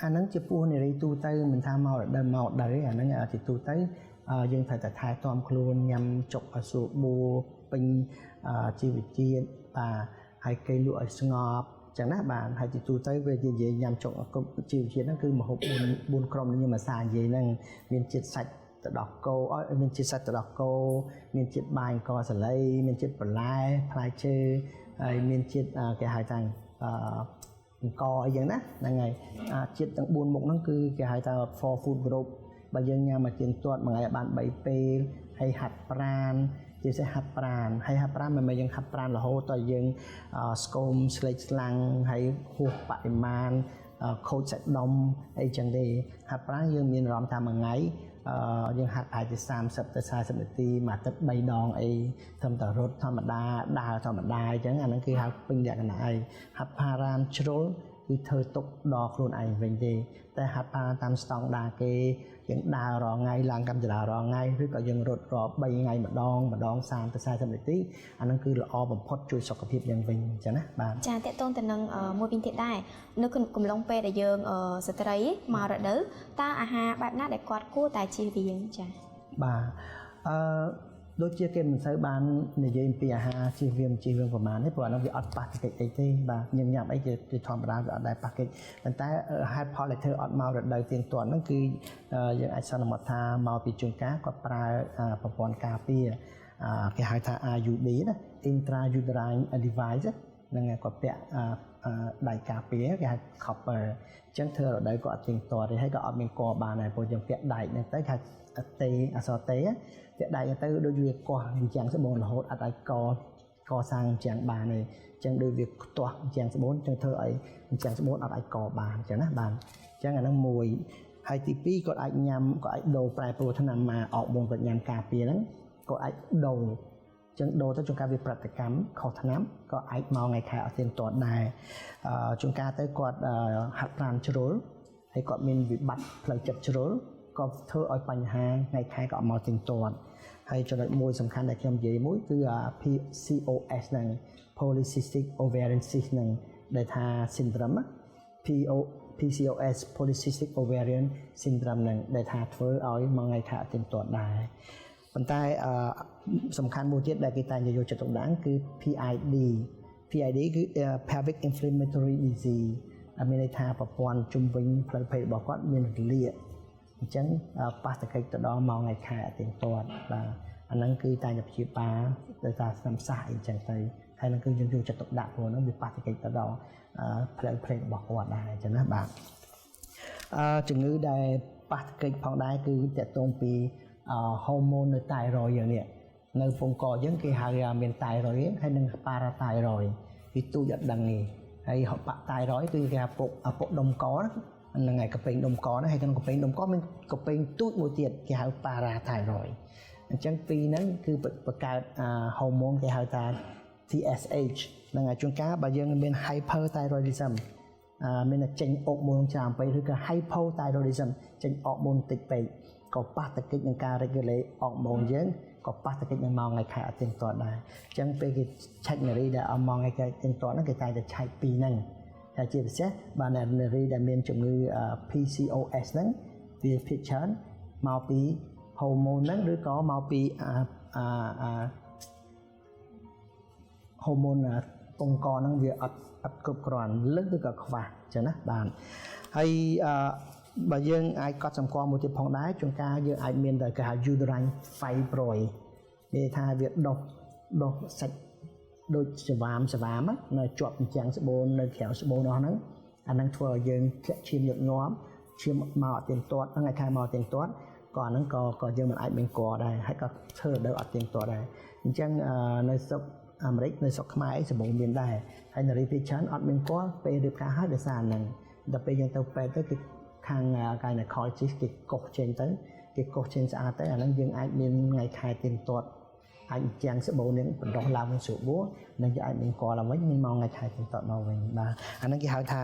អាហ្នឹងជាពោះនារីទូទៅមិនថាមករដូវទេអាហ្នឹងជាទូទៅយើងត្រូវតែថែទាំខ្លួនញ៉ាំចុកឲ្យស្រួលបួរពេញជីវជាតិបាទហើយគេលក់ឲ្យស្ងប់ចឹងណាបាទហើយជាទូទៅវានិយាយញ៉ាំចុកជីវជាតិហ្នឹងគឺម្ហូប4ក្រុមនេះភាសានិយាយហ្នឹងមានជាតិសាច់ទៅដល់គោមានជាតិសាច់ទៅដល់គោមានជាតិបាយអង្គសាលីមានជាតិបន្លែផ្លែឈើហើយមានជាតិគេហៅថាអង្គអីចឹងណាហ្នឹងហើយជាតិទាំង4មុខហ្នឹងគឺគេហៅថា four food group បើយើងញ៉ាំមកទៀងទាត់មួយថ្ងៃបាន3ពេលហើយហាត់ប្រាណជាពិសេសហាត់ប្រាណហើយហាត់ប្រាណមិនមែនយើងហាត់ប្រាណរហូតដល់យើងស្គមស្លេកស្លាំងហើយហួសបរិមាណខូចសាច់ដុំអីចឹងទេហាត់ប្រាណយើងមានអារម្មណ៍ថាមួយថ្ងៃយើងហាត់អាចទៅ30ទៅ40នាទីមួយអាទិត្យ3ដងអីត្រឹមតែរត់ធម្មតាដើរធម្មតាអញ្ចឹងអាហ្នឹងគឺហៅពេញលក្ខណៈហើយហាត់ផារ៉ានជ្រុលគឺធ្វើទុកដល់ខ្លួនឯងវិញទេតែហាត់ផារ៉ានតាមស្តង់ដារគេយើងដើររាល់ថ្ងៃឡើងកម្មចល័យរាល់ថ្ងៃឬក៏យើងរត់រាល់3ថ្ងៃម្ដង30ទៅ40នាទីអាហ្នឹងគឺល្អបំផុតជួយសុខភាពយើងវិញអញ្ចឹងណាបាទចាតកតងទៅនឹងមួយវិញទៀតដែរនៅកំឡុងពេលដែលយើងស្ត្រីមករដូវតើអាហារបែបណាដែលគាត់គួរតែជៀសវាងចាបាទដូចជាគេមិនសូវបាននិយាយអំពីអាហារជៀសវាងប្រមាណទេព្រោះអានោះវាអត់ប៉ះតិចអីទេបាទញ៉ាំអីជាធម្មតាវាអត់ដែរប៉ះកិច្ចប៉ុន្តែហេតុផលដែលធ្វើអត់មករដូវទៀងទាត់ហ្នឹងគឺយើងអាចសន្មតថាមកពីជួនកាលគាត់ប្រើប្រព័ន្ធការពារគេហៅថា IUD ណា intrauterine device ហ្នឹងគាត់ពាក់ដៃការពារគេហៅ copper អញ្ចឹងធ្វើរដូវក៏អត់ទៀងទាត់ទេហើយក៏អត់មានកបានដែរព្រោះយើងពាក់ដៃហ្នឹងទៅគេទេអសទេពាក់ដៃទៅដូចវាកោះអញ្ចឹងស្បូនរហូតអត់អាចកសាងអញ្ចឹងបានទេអញ្ចឹងដូចវាខ្ទាស់អញ្ចឹងស្បូនអញ្ចឹងធ្វើឲ្យអញ្ចឹងស្បូនអត់អាចកបានអញ្ចឹងណាបាទអញ្ចឹងអាហ្នឹងមួយហើយទី2គាត់អាចញ៉ាំក៏អាចដូរប្រែប្រួលថ្នាំមកអបមុនគាត់ញ៉ាំការពារហ្នឹងក៏អាចដូរចឹងដូរទៅជួនកាលវាប្រតិកម្មខុសថ្នាំក៏អាចមកថ្ងៃខែអត់ទៀងទាត់ដែរជួនកាលទៅគាត់ហាត់ប្រាណជ្រុលហើយគាត់មានវិបត្តិផ្លូវចិត្តជ្រុលក៏ធ្វើឲ្យបញ្ហាថ្ងៃខែក៏អត់មកទៀងទាត់ហើយចំណុចមួយសំខាន់ដែលខ្ញុំនិយាយមួយគឺPCOS ហ្នឹង Polycystic Ovarian Cyst ហ្នឹងដែលថា syndrome PCOS polycystic ovarian syndrome នឹងដែលថាធ្វើឲ្យមកថ្ងៃខែទៀងទាត់ដែរប៉ុន្តែសំខាន់មួយទៀតដែលគេតែងយកចិត្តទុកដាក់គឺ PID គឺ pelvic inflammatory disease មានន័យថាប្រព័ន្ធជំវិញផ្លូវភេទរបស់គាត់មានរលាកអញ្ចឹងប៉ះទង្គិចទៅដល់មកថ្ងៃខែទៀងទាត់បាទអាហ្នឹងគឺតែងតែព្យាបាលដោយសារស្នាមសាសអីចឹងទៅហើយនឹងគឺយើងយកចិត្តទុកដាក់ព្រោះហ្នឹងវាប៉ះទង្គិចទៅដល់ផ្លូវភេទរបស់គាត់ដែរអញ្ចឹងណាបាទជំងឺដែលប៉ះទង្គិចផងដែរគឺតកតងពីហូម៉ូននៅតៃរ៉ុយយ៉ាងនេះនៅពងកយើងគេហៅថាមានតៃរ៉ុយហើយនិងប៉ារ៉ាតៃរ៉ុយវាទូចអត់ដឹងទេហើយតៃរ៉ុយគឺគេថាពុកដុំកហ្នឹងហើយកពេងដុំកហ្នឹងហើយក្នុងកពេងដុំកមានកពេងទូចមួយទៀតគេហៅប៉ារ៉ាតៃរ៉ុយអញ្ចឹងពីរហ្នឹងគឺបង្កើតហូម៉ូនគេហៅថា TSH ហ្នឹងហើយជួនកាលបើយើងមាន hyperthyroidism មានតែចេញអុកម៉ូនច្រើនពេកឬក៏ hypothyroidism ចេញអុកម៉ូនតិចពេកក៏ប៉ះទង្គិចនឹងការ regulate អុកម៉ូនយើងក៏ប៉ះទង្គិចនឹងម៉ោងថ្ងៃខែអត់ទៀងទាត់ដែរអញ្ចឹងពេលគេឆែកនារីដែលម៉ោងថ្ងៃខែទៀងទាត់ហ្នឹងគេតែតែឆែកពីរហ្នឹងហើយជាពិសេសបាទនារីដែលមានជំងឺ PCOS ហ្នឹងវាភាគច្រើនមកពីហូម៉ូនហ្នឹងឬក៏មកពីហូម៉ូនពងកហ្នឹងវាអត់គ្រប់គ្រាន់លើសឬក៏ខ្វះអញ្ចឹងណាបាទហើយបើយើងអាចកត់សម្គាល់មួយទៀតផងដែរជួនកាលយើងអាចមានតែគេហៅ uterine fibroid និយាយថាវាដុះសាច់ដូចស្វាមនៅជាប់ជញ្ជាំងស្បូននៅក្រៅស្បូននោះហ្នឹងអាហ្នឹងធ្វើឲ្យយើងធ្លាក់ឈាមញឹកញាប់ឈាមមកអត់ទៀងទាត់ថ្ងៃខែមកទៀងទាត់ក៏អាហ្នឹងក៏យើងមិនអាចមានកដែរហើយក៏ធ្វើរដូវអត់ទៀងទាត់ដែរអញ្ចឹងនៅស្រុកអាមេរិកនៅស្រុកខ្មែរអីសម្បូរមានដែរហើយនារីភាគច្រើនអត់មានកពេលរៀបការហើយដោយសារហ្នឹងដល់ពេលយើងទៅពេទ្យទៅគេខាង gynecologist គេកោសចេញទៅគេកោសចេញស្អាតទៅអាហ្នឹងយើងអាចមានថ្ងៃខែទៀងទាត់អាចចាំងស្បូននឹងបណ្ដោះឡើងវិញស្រួលបួរនឹងគេអាចមានកឡើងវិញមានមកថ្ងៃខែទៀងទាត់មកវិញបាទអាហ្នឹងគេហៅថា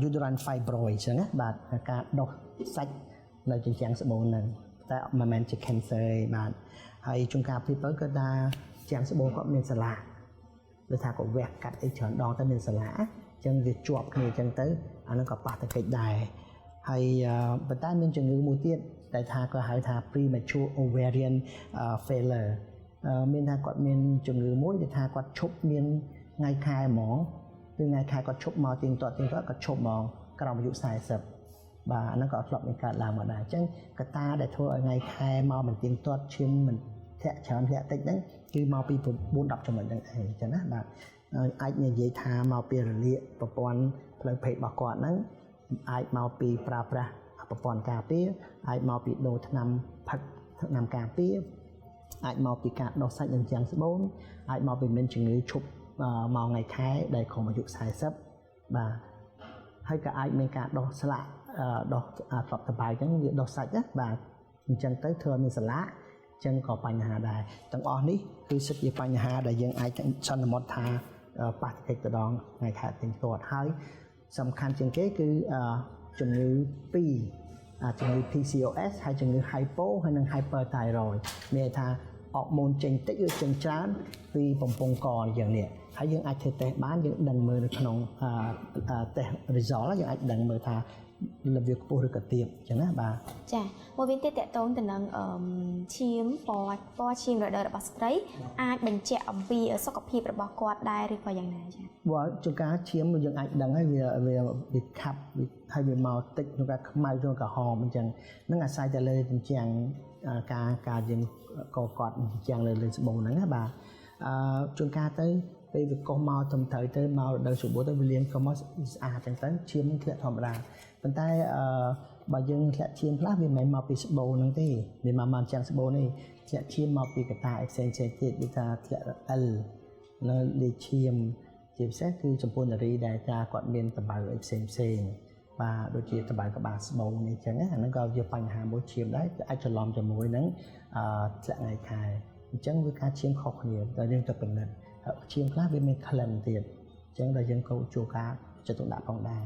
uterine fibroid ចឹងណាបាទការដុះសាច់នៅជញ្ជាំងស្បូនហ្នឹងតែមិនមែនជា cancer ទេបាទហើយជួនកាលពីទៅគាត់ថាចាំងស្បូនគាត់មានសាឡាដូចថាគាត់វះកាត់អីច្រើនដងទៅមានសាឡាអញ្ចឹងវាជាប់គ្នាអញ្ចឹងទៅអាហ្នឹងក៏ប៉ះទង្គិចដែរហើយប៉ុន្តែមានជំងឺមួយទៀតដែលថាគាត់ហៅថា premature ovarian failure មានថាគាត់មានជំងឺមួយដែលថាគាត់ឈប់មានថ្ងៃខែហ្មងគឺថ្ងៃខែគាត់ឈប់មកទៀងទាត់គាត់ឈប់ហ្មងក្រោមអាយុ40បាទអាហ្នឹងក៏ធ្លាប់មានកើតឡើងមកដែរអញ្ចឹងកត្តាដែលធ្វើឲ្យថ្ងៃខែមកមិនទៀងទាត់ឈាមមិនធាក់ច្រើនធាក់តិចហ្នឹងគឺមកពី4-10ចំណុចហ្នឹងឯងអញ្ចឹងណាបាទអាចនិយាយថាមកពីរលាកប្រព័ន្ធផ្លូវភេទរបស់គាត់ហ្នឹងអាចមកពីប្រើប្រាស់ប្រព័ន្ធការពារអាចមកពីដូរថ្នាំផឹកថ្នាំការពារអាចមកពីការដុសសាច់នឹងចាំងស្បូនអាចមកពីមានជំងឺឈប់មកថ្ងៃខែដែលក្រោមអាយុ40បាទហើយក៏អាចមានការដុសស្លាកដុសធ្លាប់តបាយអញ្ចឹងវាដុសសាច់ណាបាទអញ្ចឹងទៅធ្វើឲ្យមានស្លាកអញ្ចឹងក៏បញ្ហាដែរទាំងអស់នេះគឺសិតជាបញ្ហាដែលយើងអាចសន្មតថាប៉ះទង្គិចទៅដល់ថ្ងៃខែទៀងទាត់ហើយសំខាន់ជាងគេគឺជំងឺ2ជំងឺ PCOS ហើយជំងឺ hypo ហើយនិង hyperthyroid មានន័យថាអរម៉ូនចេញតិចឬចេញច្រើនពីបំពង់កយ៉ាងនេះហើយយើងអាចធ្វើតេស្តបានយើងដឹងមើលនៅក្នុងតេស្ត result យើងអាចដឹងមើលថាលវាខ្ពស់ឬក៏ទាបអញ្ចឹងណាបាទចាមួយវិញទៀតតកតងទៅនឹងឈាមពណ៌ឈាមរដូវរបស់ស្ត្រីអាចបញ្ជាក់អំពីសុខភាពរបស់គាត់ដែរឬក៏យ៉ាងណាចាបើជួនកាលឈាមយើងអាចដឹងហើយវាខាប់ហើយវាមកតិចជួនកាលខ្មៅជួនកាលក្រហមអញ្ចឹងនឹងអាស្រ័យទៅលើជញ្ជាំងការយើងកត់ជញ្ជាំងលើស្បូនហ្នឹងណាបាទជួនកាលទៅពេលវាកុសមកត្រឹមត្រូវទៅមករដូវស្បូនទៅវាលាងកុសមកស្អាតអញ្ចឹងទៅឈាមនឹងធ្លាក់ធម្មតាប៉ុន្តែបើយើងធ្លាក់ឈាមខ្លះវាមិនមែនមកពីស្បូនហ្នឹងទេវាមកចាំងស្បូននេះធ្លាក់ឈាមមកពីកត្តាផ្សេងទៀតដូចថាធ្លាក់L នៅលេខឈាមជាពិសេសគឺចំពោះនារីដែលថាគាត់មានតបៅអីផ្សេងបាទដូចជាតបៅក្បាលស្បូននេះអញ្ចឹងអាហ្នឹងក៏ជាបញ្ហាមួយឈាមដែរអាចច្រឡំជាមួយនឹងធ្លាក់ថ្ងៃខែអញ្ចឹងវាការឈាមខុសគ្នាតែយើងទៅពិនិត្យឈាមខ្លះវាមានក្លិនទៀតអញ្ចឹងដល់យើងក៏ជួការចិត្តទុកដាក់ផងដែរ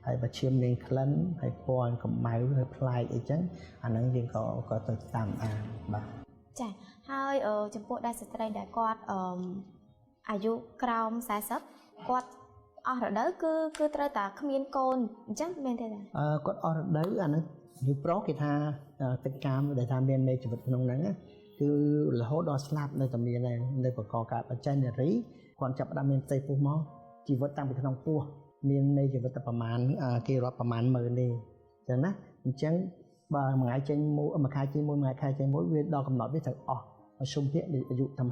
ហើយបើឈាមមានក្លិនហើយពណ៌កម្ៅឬប្លែកអីចឹងអាហ្នឹងយើងក៏ទៅតាមបានបាទចាហើយចំពោះដែរស្ត្រីដែលគាត់អាយុក្រោម40គាត់ អស់រដូវគឺត្រូវតែគ្មានកូនអញ្ចឹងមែនទេតា គាត់អស់រដូវអាហ្នឹងយូរប្រុសគេថាទឹកកាមដែលថាមានមេជីវិតក្នុងហ្នឹងគឺរហូតដល់ស្លាប់នៅតែមាននៅបកកកើតបច្ចេកនារីគាត់ចាប់ផ្ដើមមានផ្ទៃពោះមកជីវិតតាំងពីក្នុងពោះមានមេជីវិតតែប្រមាណគេរាប់ប្រមាណ10000ទេអញ្ចឹងណាអញ្ចឹងបើមួយថ្ងៃចេញមួយខែចេញមួយខែចេញមួយវាដល់កំណត់វាត្រូវអស់មកជុំភាគអាយុតាម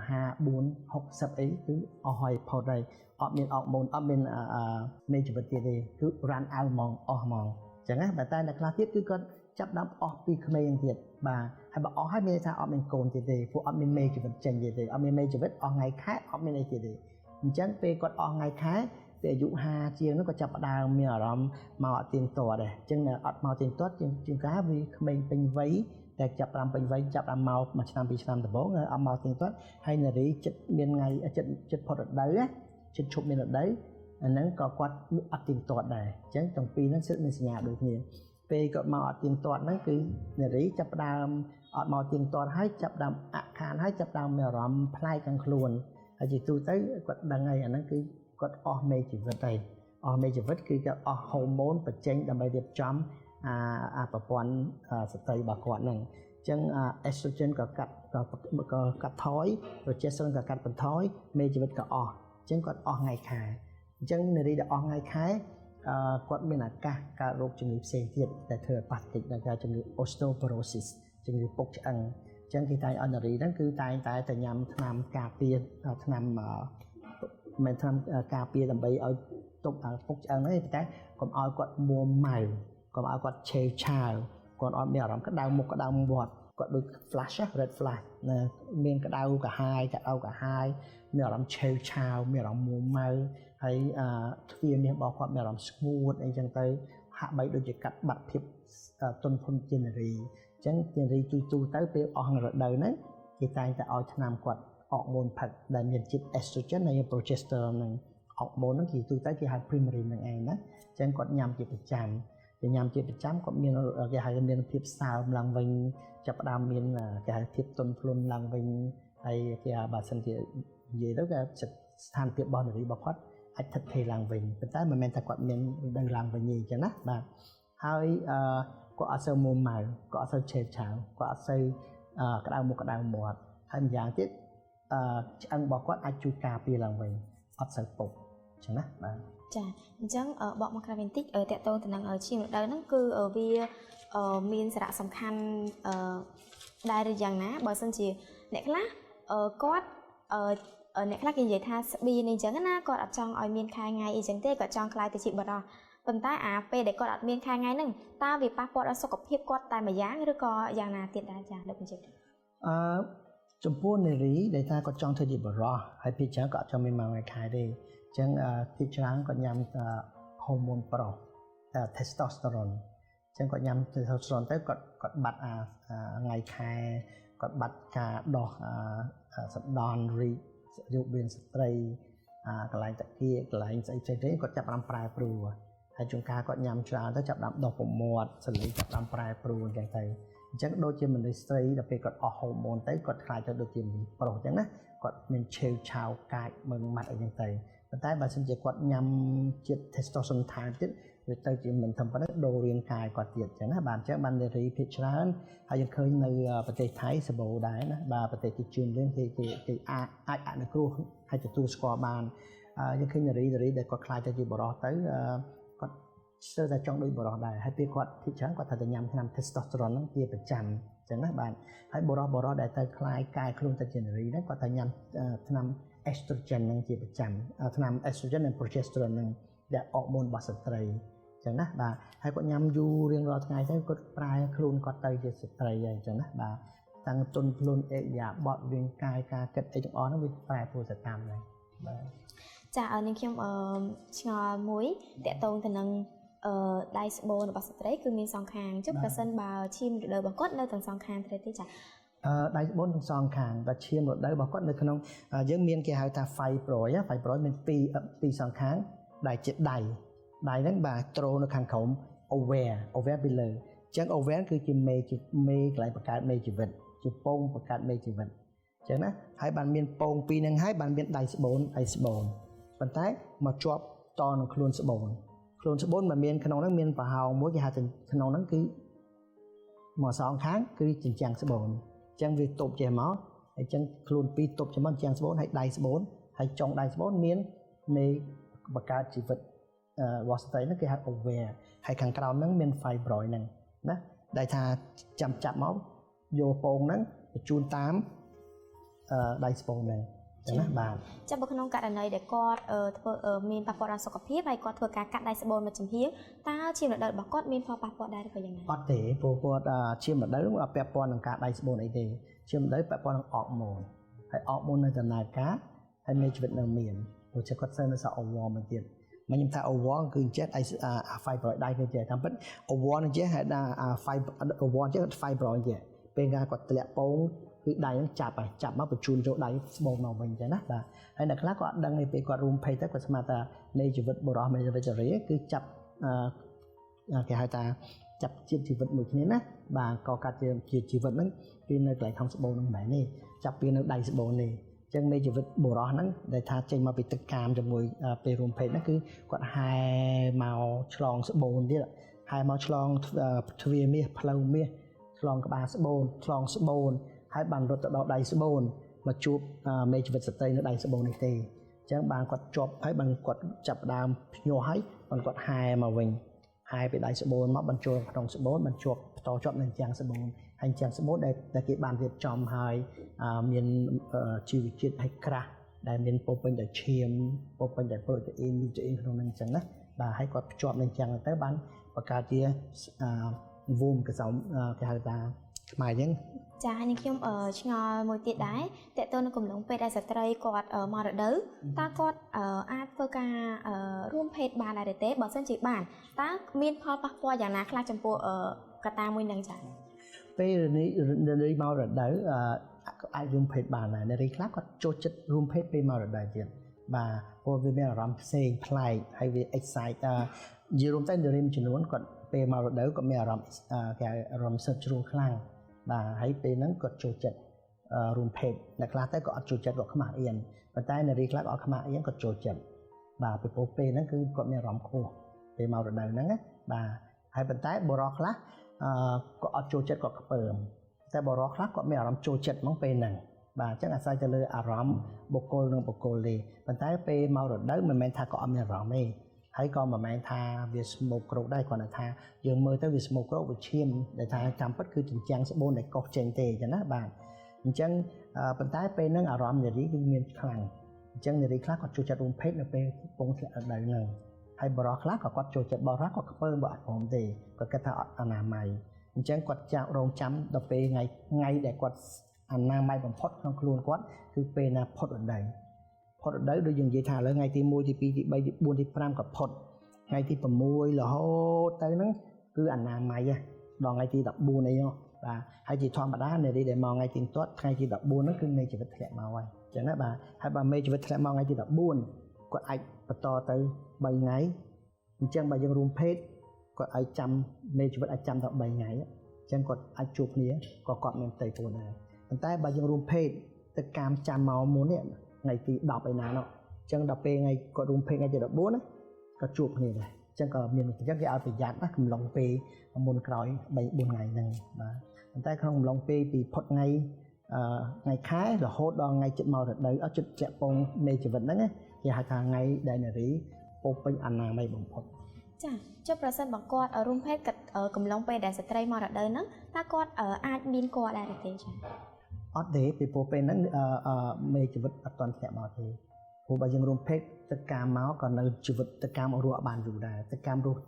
54 60អីគឺអស់ហើយផុតហើយអត់មានអរម៉ូនអត់មានមេជីវិតទៀតទេគឺ run out ហ្មងអស់ហ្មងអញ្ចឹងណាតែតែអ្នកខ្លះទៀតគឺគាត់ចាប់ដើមអស់ពីក្មេងទៀតបាទហើយបើអស់ហើយមានថាអត់មានកូនទៀតទេព្រោះអត់មានមេជីវិតចេញទៀតទេអត់មានមេជីវិតអស់ថ្ងៃខែអត់មានអីទៀតទេអញ្ចឹងពេលគាត់អស់ថ្ងៃខែពេលអាយុ50ជាងនោះក៏ចាប់ផ្ដើមមានអារម្មណ៍មកអត់ទៀងទាត់ដែរអញ្ចឹងអត់មកទៀងទាត់ជាងការវាក្មេងពេញវ័យតែចាប់5ពេញវ័យចាប់ដើមមក1ឆ្នាំ2ឆ្នាំដំបូងអត់មកទៀងទាត់ហើយនារីចិត្តមានថ្ងៃចិត្តផុតរដូវចិត្តឈប់មានរដូវអាហ្នឹងក៏គាត់អត់ទៀងទាត់ដែរអញ្ចឹងទាំងពីរហ្នឹងសិតមានសញ្ញាដូចគ្នាពេលគាត់មកអត់ទៀងទាត់ហ្នឹងគឺនារីចាប់ផ្ដើមអត់មកទៀងទាត់ហើយចាប់ដើមអខានហើយចាប់ដើមមានអារម្មណ៍ប្លែកខាងខ្លួនហើយជាទូទៅគាត់ដឹងហើយអាហ្នឹងគឺគាត់អស់មេជីវិតហើយអស់មេជីវិតគឺគាត់អស់ហូម៉ូនបញ្ចេញដើម្បីរៀបចំប្រព័ន្ធស្ត្រីរបស់គាត់ហ្នឹងអញ្ចឹង estrogen ក៏កាត់ថយ progesterone ក៏កាត់បន្ថយមេជីវិតក៏អស់អញ្ចឹងគាត់អស់ថ្ងៃខែអញ្ចឹងនារីដែលអស់ថ្ងៃខែគាត់មានឱកាសកើតរោគជំងឺផ្សេងទៀតដែលធ្វើឲ្យប៉ះទិចដល់ការជំងឺ osteoporosis ជំងឺពុកឆ្អឹងអញ្ចឹងគេតែអនារីហ្នឹងគឺតែងតែញ៉ាំថ្នាំការពារថ្នាំមិនថ្នាំការពារដើម្បីឲ្យទប់ពុកឆ្អឹងហ្នឹងតែកុំឲ្យគាត់មួម៉ៅកុំឲ្យគាត់ឆេវឆាវគាត់អត់មានអារម្មណ៍ក្តៅមុខក្តៅមាត់គាត់ដូច flash red flash ណាមានក្តៅកាហាយមានអារម្មណ៍ឆេវឆាវមានអារម្មណ៍មួម៉ៅហើយទ្វារមាសរបស់គាត់មានអារម្មណ៍ស្ងួតអីចឹងទៅហាក់បីដូចជាកាត់បាត់ភាពទន់ភ្លន់ជានារីអញ្ចឹងនារីទូទៅពេលអស់រដូវហ្នឹងគេតែងតែឲ្យថ្នាំគាត់អរម៉ូនផឹកដែលមានជាតិ estrogen និង progesterone ហ្នឹងអរម៉ូនហ្នឹងគេទូទៅគេហៅ Premarin ហ្នឹងឯងណាអញ្ចឹងគាត់ញ៉ាំជាប្រចាំគាត់មានគេហៅមានភាពសើមឡើងវិញចាប់ផ្ដើមមានគេហៅភាពទន់ភ្លន់ឡើងវិញហើយគេបើសិនជានិយាយទៅគេស្ថានភាពរបស់នារីរបស់គាត់អាចថិតថេរឡើងវិញប៉ុន្តែមិនមែនថាគាត់មានរដូវឡើងវិញទេអញ្ចឹងណាបាទហើយគាត់អត់សូវមួម៉ៅគាត់អត់សូវឆេវឆាវគាត់អត់សូវក្តៅមុខក្តៅមាត់ហើយម្យ៉ាងទៀតឆ្អឹងរបស់គាត់អាចជួយការពារឡើងវិញអត់សូវពុកអញ្ចឹងណាបាទចាអញ្ចឹងបកមកក្រៅបន្តិចតកតងទៅនឹងឈាមរដូវហ្នឹងគឺវាមានសារៈសំខាន់ដែរឬយ៉ាងណាបើសិនជាអ្នកខ្លះគាត់អ្នកខ្លះគេនិយាយថាស្បៀនេះអញ្ចឹងណាគាត់អត់ចង់ឲ្យមានខែថ្ងៃអីចឹងទេគាត់ចង់ខ្លាយទៅជាបរិសុទ្ធប៉ុន្តែពេលដែលគាត់អត់មានខែថ្ងៃហ្នឹងតើវាប៉ះពាល់ដល់សុខភាពគាត់តែម្យ៉ាងឬក៏យ៉ាងណាទៀតដែរចាលោកបញ្ជាក់ចំពោះនារីដែលថាគាត់ចង់ធ្វើជាបរិសុទ្ធហើយពីច្រើនគាត់អត់ចង់មានមួយខែទេអញ្ចឹងទីច្រើនគាត់ញ៉ាំហូម៉ូនប្រុសtestosterone អញ្ចឹងគាត់ញ៉ាំ testosterone ទៅគាត់បាត់ថ្ងៃខែគាត់បាត់ការដោះសណ្ដានរីករូបរាងស្ត្រីកន្លែងតាគៀកន្លែងស្អីផ្សេងៗគាត់ចាប់ផ្ដើមប្រែប្រួលហើយជួនកាលគាត់ញ៉ាំច្រើនទៅចាប់ផ្ដើមដោះពមាត់សន្លេងចាប់ផ្ដើមប្រែប្រួលអញ្ចឹងទៅអញ្ចឹងដូចជាមនុស្សស្រីដល់ពេលគាត់អស់ហូម៉ូនទៅគាត់ខ្លាចទៅដូចជាមនុស្សប្រុសអញ្ចឹងណាគាត់មានឆេវឆាវកាចមើងម៉ាត់អីចឹងទៅប៉ុន្តែបើសិនជាគាត់ញ៉ាំជាតិ testosterone ថែមទៀតវាទៅជាមិនធម្មតាដូររាងកាយគាត់ទៀតអញ្ចឹងណាបាទអញ្ចឹងបាននារីភាគច្រើនហើយយើងឃើញនៅប្រទេសថៃសម្បូរដែរណាបាទប្រទេសជាជឿនលឿនគេអាចអនុគ្រោះឲ្យទទួលស្គាល់បានយើងឃើញនារីដែលគាត់ខ្លាចទៅជាបរិសុទ្ធទៅគាត់ស្ទើរតែចង់ដូចបរិសុទ្ធដែរហើយពេលគាត់ភាគច្រើនគាត់ត្រូវតែញ៉ាំថ្នាំ testosterone ហ្នឹងជាប្រចាំអញ្ចឹងណាបាទហើយបរិសុទ្ធដែលទៅខ្លាយកែខ្លួនទៅជានារីហ្នឹងគាត់ត្រូវញ៉ាំថ្នាំ estrogen ហ្នឹងជាប្រចាំថ្នាំ estrogen និង progesterone ហ្នឹងដែលអរម៉ូនរបស់ស្ត្រីអញ្ចឹងណាបាទហើយគាត់ញ៉ាំយូររៀងរាល់ថ្ងៃទៅគាត់ប្រែខ្លួនគាត់ទៅជាស្ត្រីហើយអញ្ចឹងណាបាទតាំងទុនខ្លួនអេយ៉ាបត់រាងកាយការគិតអីទាំងអស់ហ្នឹងវាប្រែប្រួលទៅតាមហ្នឹងបាទចានេះខ្ញុំឆ្ងល់មួយតកតងទៅនឹងដៃស្បូនរបស់ស្ត្រីគឺមានសងខាងចុះប្រសិនបើឈាមរដូវរបស់គាត់នៅទាំងសងខាងទេចាដៃស្បូនទាំងសងខាងតែឈាមរដូវរបស់គាត់នៅក្នុងយើងមានគេហៅថា fibroid មានពីរសងខាងដែលជាដៃហ្នឹងបាទត្រូលនៅខាងក្រោម ovary ពីលើអញ្ចឹង ovary គឺជាមេកន្លែងបង្កើតមេជីវិតជាពងបង្កើតមេជីវិតអញ្ចឹងណាហើយបានមានពងពីរហ្នឹងហើយបានមានដៃស្បូនប៉ុន្តែមកជាប់ តនឹងខ្លួនស្បូនមិនមានក្នុងហ្នឹងមានប្រហោងមួយគេហៅក្នុងហ្នឹងគឺមកសងខាងគឺចិញ្ចាំងស្បូនអញ្ចឹងវាទប់ចេះមកហើយអញ្ចឹងខ្លួនពីរទប់ចេះមកចិញ្ចាំងស្បូនហើយដៃស្បូនហើយចុងដៃស្បូនមាននៃបង្កើតជីវិតរបស់ស្ត្រីហ្នឹងគេហៅ aware ហើយខាងក្រោមហ្នឹងមាន fibroid ហ្នឹងណាដែលថាចាប់មកយកពងហ្នឹងបញ្ជូនតាមដៃស្បូនហ្នឹងចឹងណាបាទចាំបើក្នុងករណីដែលគាត់ធ្វើមានប៉ះពាល់ដល់សុខភាពហើយគាត់ធ្វើការកាត់ដៃស្បូនមកចំហៀងតើឈាមរដូវរបស់គាត់មានផលប៉ះពាល់ដែរឬក៏យ៉ាងណាអត់ទេព្រោះគាត់ឈាមរដូវអត់ពាក់ព័ន្ធនឹងការដៃស្បូនអីទេឈាមរដូវពាក់ព័ន្ធនឹងអរម៉ូនហើយអរម៉ូននៅដំណើរការហើយមានជីវិតនៅមានព្រោះចេះគាត់សើនៅសអវមកទៀតមកខ្ញុំថាអវគឺអញ្ចឹងfibroid ដៃវាចេះតាមពិតអវនឹងចេះហើយថាអវចេះ fibroid ចេះពេលគាត់ធ្លាក់ពងគឺដៃហ្នឹងចាប់មកបញ្ជូនចូលដៃស្បូនមកវិញចឹងណាបាទហើយអ្នកខ្លះក៏អត់ដឹងទេពេលគាត់រួមភេទទៅគាត់ស្មានថានៃជីវិតបុរសនៃជីវិតរីគឺចាប់គេហៅថាចាប់ជាតិជីវិតមួយគ្នាណាបាទក៏កាត់ជាជីវិតហ្នឹងគឺនៅកន្លែងក្នុងស្បូនហ្នឹងដែរនេះចាប់ពីនៅដៃស្បូននេះចឹងនៃជីវិតបុរសហ្នឹងដែលថាចេញមកពីទឹកកាមជាមួយពេលរួមភេទហ្នឹងគឺគាត់ហែមកឆ្លងស្បូនទៀតហែមកឆ្លងទ្វារមាសផ្លូវមាសឆ្លងក្បាលស្បូនឆ្លងស្បូនហើយបានរត់ទៅដល់ដៃស្បូនមកជួបមេជីវិតស្ត្រីនៅដៃស្បូននេះទេអញ្ចឹងបានគាត់ជាប់ហើយបានគាត់ចាប់ដើមភ្ញាស់ហើយបានគាត់ហែមកវិញហែពីដៃស្បូនមកបញ្ចូលក្នុងស្បូនបានជាប់បន្តជាប់នឹងចាំងស្បូនហើយចាំងស្បូនដែលគេបានរៀបចំហើយមានជីវជាតិហើយក្រាស់ដែលមានពោពេញដោយឈាមពោពេញដោយប្រូតេអ៊ីននូទ្រីអ៊ីនក្នុងហ្នឹងអញ្ចឹងណាបាទហើយគាត់ភ្ជាប់នឹងចាំងទៅបានបង្កើតជាវូមកសោមគេហៅថាខ្មែរអញ្ចឹងចាហើយនឹងខ្ញុំឆ្ងល់មួយទៀតដែរតើតើនៅកំឡុងពេលដែលស្ត្រីគាត់មករដូវតើគាត់អាចធ្វើការរួមភេទបានដែរទេបើសិនជាបានតើមានផលប៉ះពាល់យ៉ាងណាខ្លះចំពោះកត្តាមួយនឹងចាពេលនេះមករដូវអាចរួមភេទបានដែរនារីខ្លះគាត់ចូលចិត្តរួមភេទពេលមករដូវទៀតបាទព្រោះវាមានអារម្មណ៍ផ្សេងប្លែកហើយវា excite និយាយរួមទៅនារីមួយចំនួនគាត់ពេលមករដូវគាត់មានអារម្មណ៍គេអារម្មណ៍សើចជ្រួលខ្លាំងបាទហើយពេលហ្នឹងគាត់ចូលចិត្តរួមភេទអ្នកខ្លះទៅក៏អត់ចូលចិត្តគាត់ខ្មាស់អៀនប៉ុន្តែនារីខ្លះក៏អត់ខ្មាស់អៀនគាត់ចូលចិត្តបាទពីព្រោះពេលហ្នឹងគឺគាត់មានអារម្មណ៍ខ្ពស់ពេលមករដូវហ្នឹងណាបាទហើយប៉ុន្តែបុរសខ្លះក៏អត់ចូលចិត្តគាត់ខ្ពើមតែបុរសខ្លះគាត់មានអារម្មណ៍ចូលចិត្តហ្មងពេលហ្នឹងបាទអញ្ចឹងអាស្រ័យទៅលើអារម្មណ៍បុគ្គលនឹងបុគ្គលទេប៉ុន្តែពេលមករដូវមិនមែនថាគាត់អត់មានអារម្មណ៍ទេហើយក៏មិនមែនថាវាស្មូកគ្រោកដែរគ្រាន់តែថាយើងមើលទៅវាស្មូកគ្រោកវាឈាមដែលថាតាមពិតគឺចិញ្ចាំងស្បូនដែលកោសចេញទេអញ្ចឹងណាបាទអញ្ចឹងប៉ុន្តែពេលហ្នឹងអារម្មណ៍នារីគឺមានខ្លាំងអញ្ចឹងនារីខ្លះគាត់ចូលចិត្តរួមភេទនៅពេលកំពុងធ្លាក់រដូវហ្នឹងហើយបុរសខ្លះក៏គាត់ចូលចិត្តបុរសគាត់ខ្ពើមបើអត់ព្រមទេគាត់គិតថាអត់អនាម័យអញ្ចឹងគាត់ចាំរងចាំដល់ពេលថ្ងៃដែលគាត់អនាម័យបំផុតក្នុងខ្លួនគាត់គឺពេលណាផុតរដូវដូចយើងនិយាយថាឥឡូវថ្ងៃទី1ទី2ទី3ទី4ទី5ក៏ផុតថ្ងៃទី6រហូតទៅហ្នឹងគឺអនាម័យដល់ថ្ងៃទី14អីនោះបាទហើយជាធម្មតានារីដែលមកថ្ងៃទីទាត់ថ្ងៃទី14ហ្នឹងគឺមេជីវិតធ្លាក់មកហើយអញ្ចឹងណាបាទហើយបើមេជីវិតធ្លាក់មកថ្ងៃទី14គាត់អាចបន្តទៅ3ថ្ងៃអញ្ចឹងបើយើងរួមភេទគាត់ឲ្យចាំមេជីវិតអាចចាំដល់3ថ្ងៃអញ្ចឹងគាត់អាចជួបគ្នាក៏គាត់មានផ្ទៃខ្លួនដែរប៉ុន្តែបើយើងរួមភេទទៅកាមចាំមកមុននេះថ្ងៃទី10ឯណានោះអញ្ចឹងដល់ពេលថ្ងៃគាត់រួមភេទថ្ងៃទី14ណាក៏ជួបគ្នាដែរអញ្ចឹងក៏មានអញ្ចឹងគេឲ្យប្រយ័ត្នណាកំឡុងពេលមុនក្រោយ3 4ថ្ងៃហ្នឹងបាទប៉ុន្តែក្នុងកំឡុងពេលពីផុតថ្ងៃខែរហូតដល់ថ្ងៃចិត្តមករដូវចិត្តចាក់ពងនៃជីវិតហ្នឹងគេហៅថាថ្ងៃដែលនារីពោពេញអនាម័យបំផុតចាចុះប្រសិនបើគាត់រួមភេទកំឡុងពេលដែលស្ត្រីមករដូវហ្នឹងតើគាត់អាចមានគាត់ដែរទេចាអត់ទេពីព្រោះពេលហ្នឹងមេជីវិតអត់ទាន់ធ្លាក់មកទេព្រោះបើយើងរួមភេទទឹកកាមមកក៏នៅជីវិតទឹកកាមរស់បានយូរដែរទឹកកាមរស់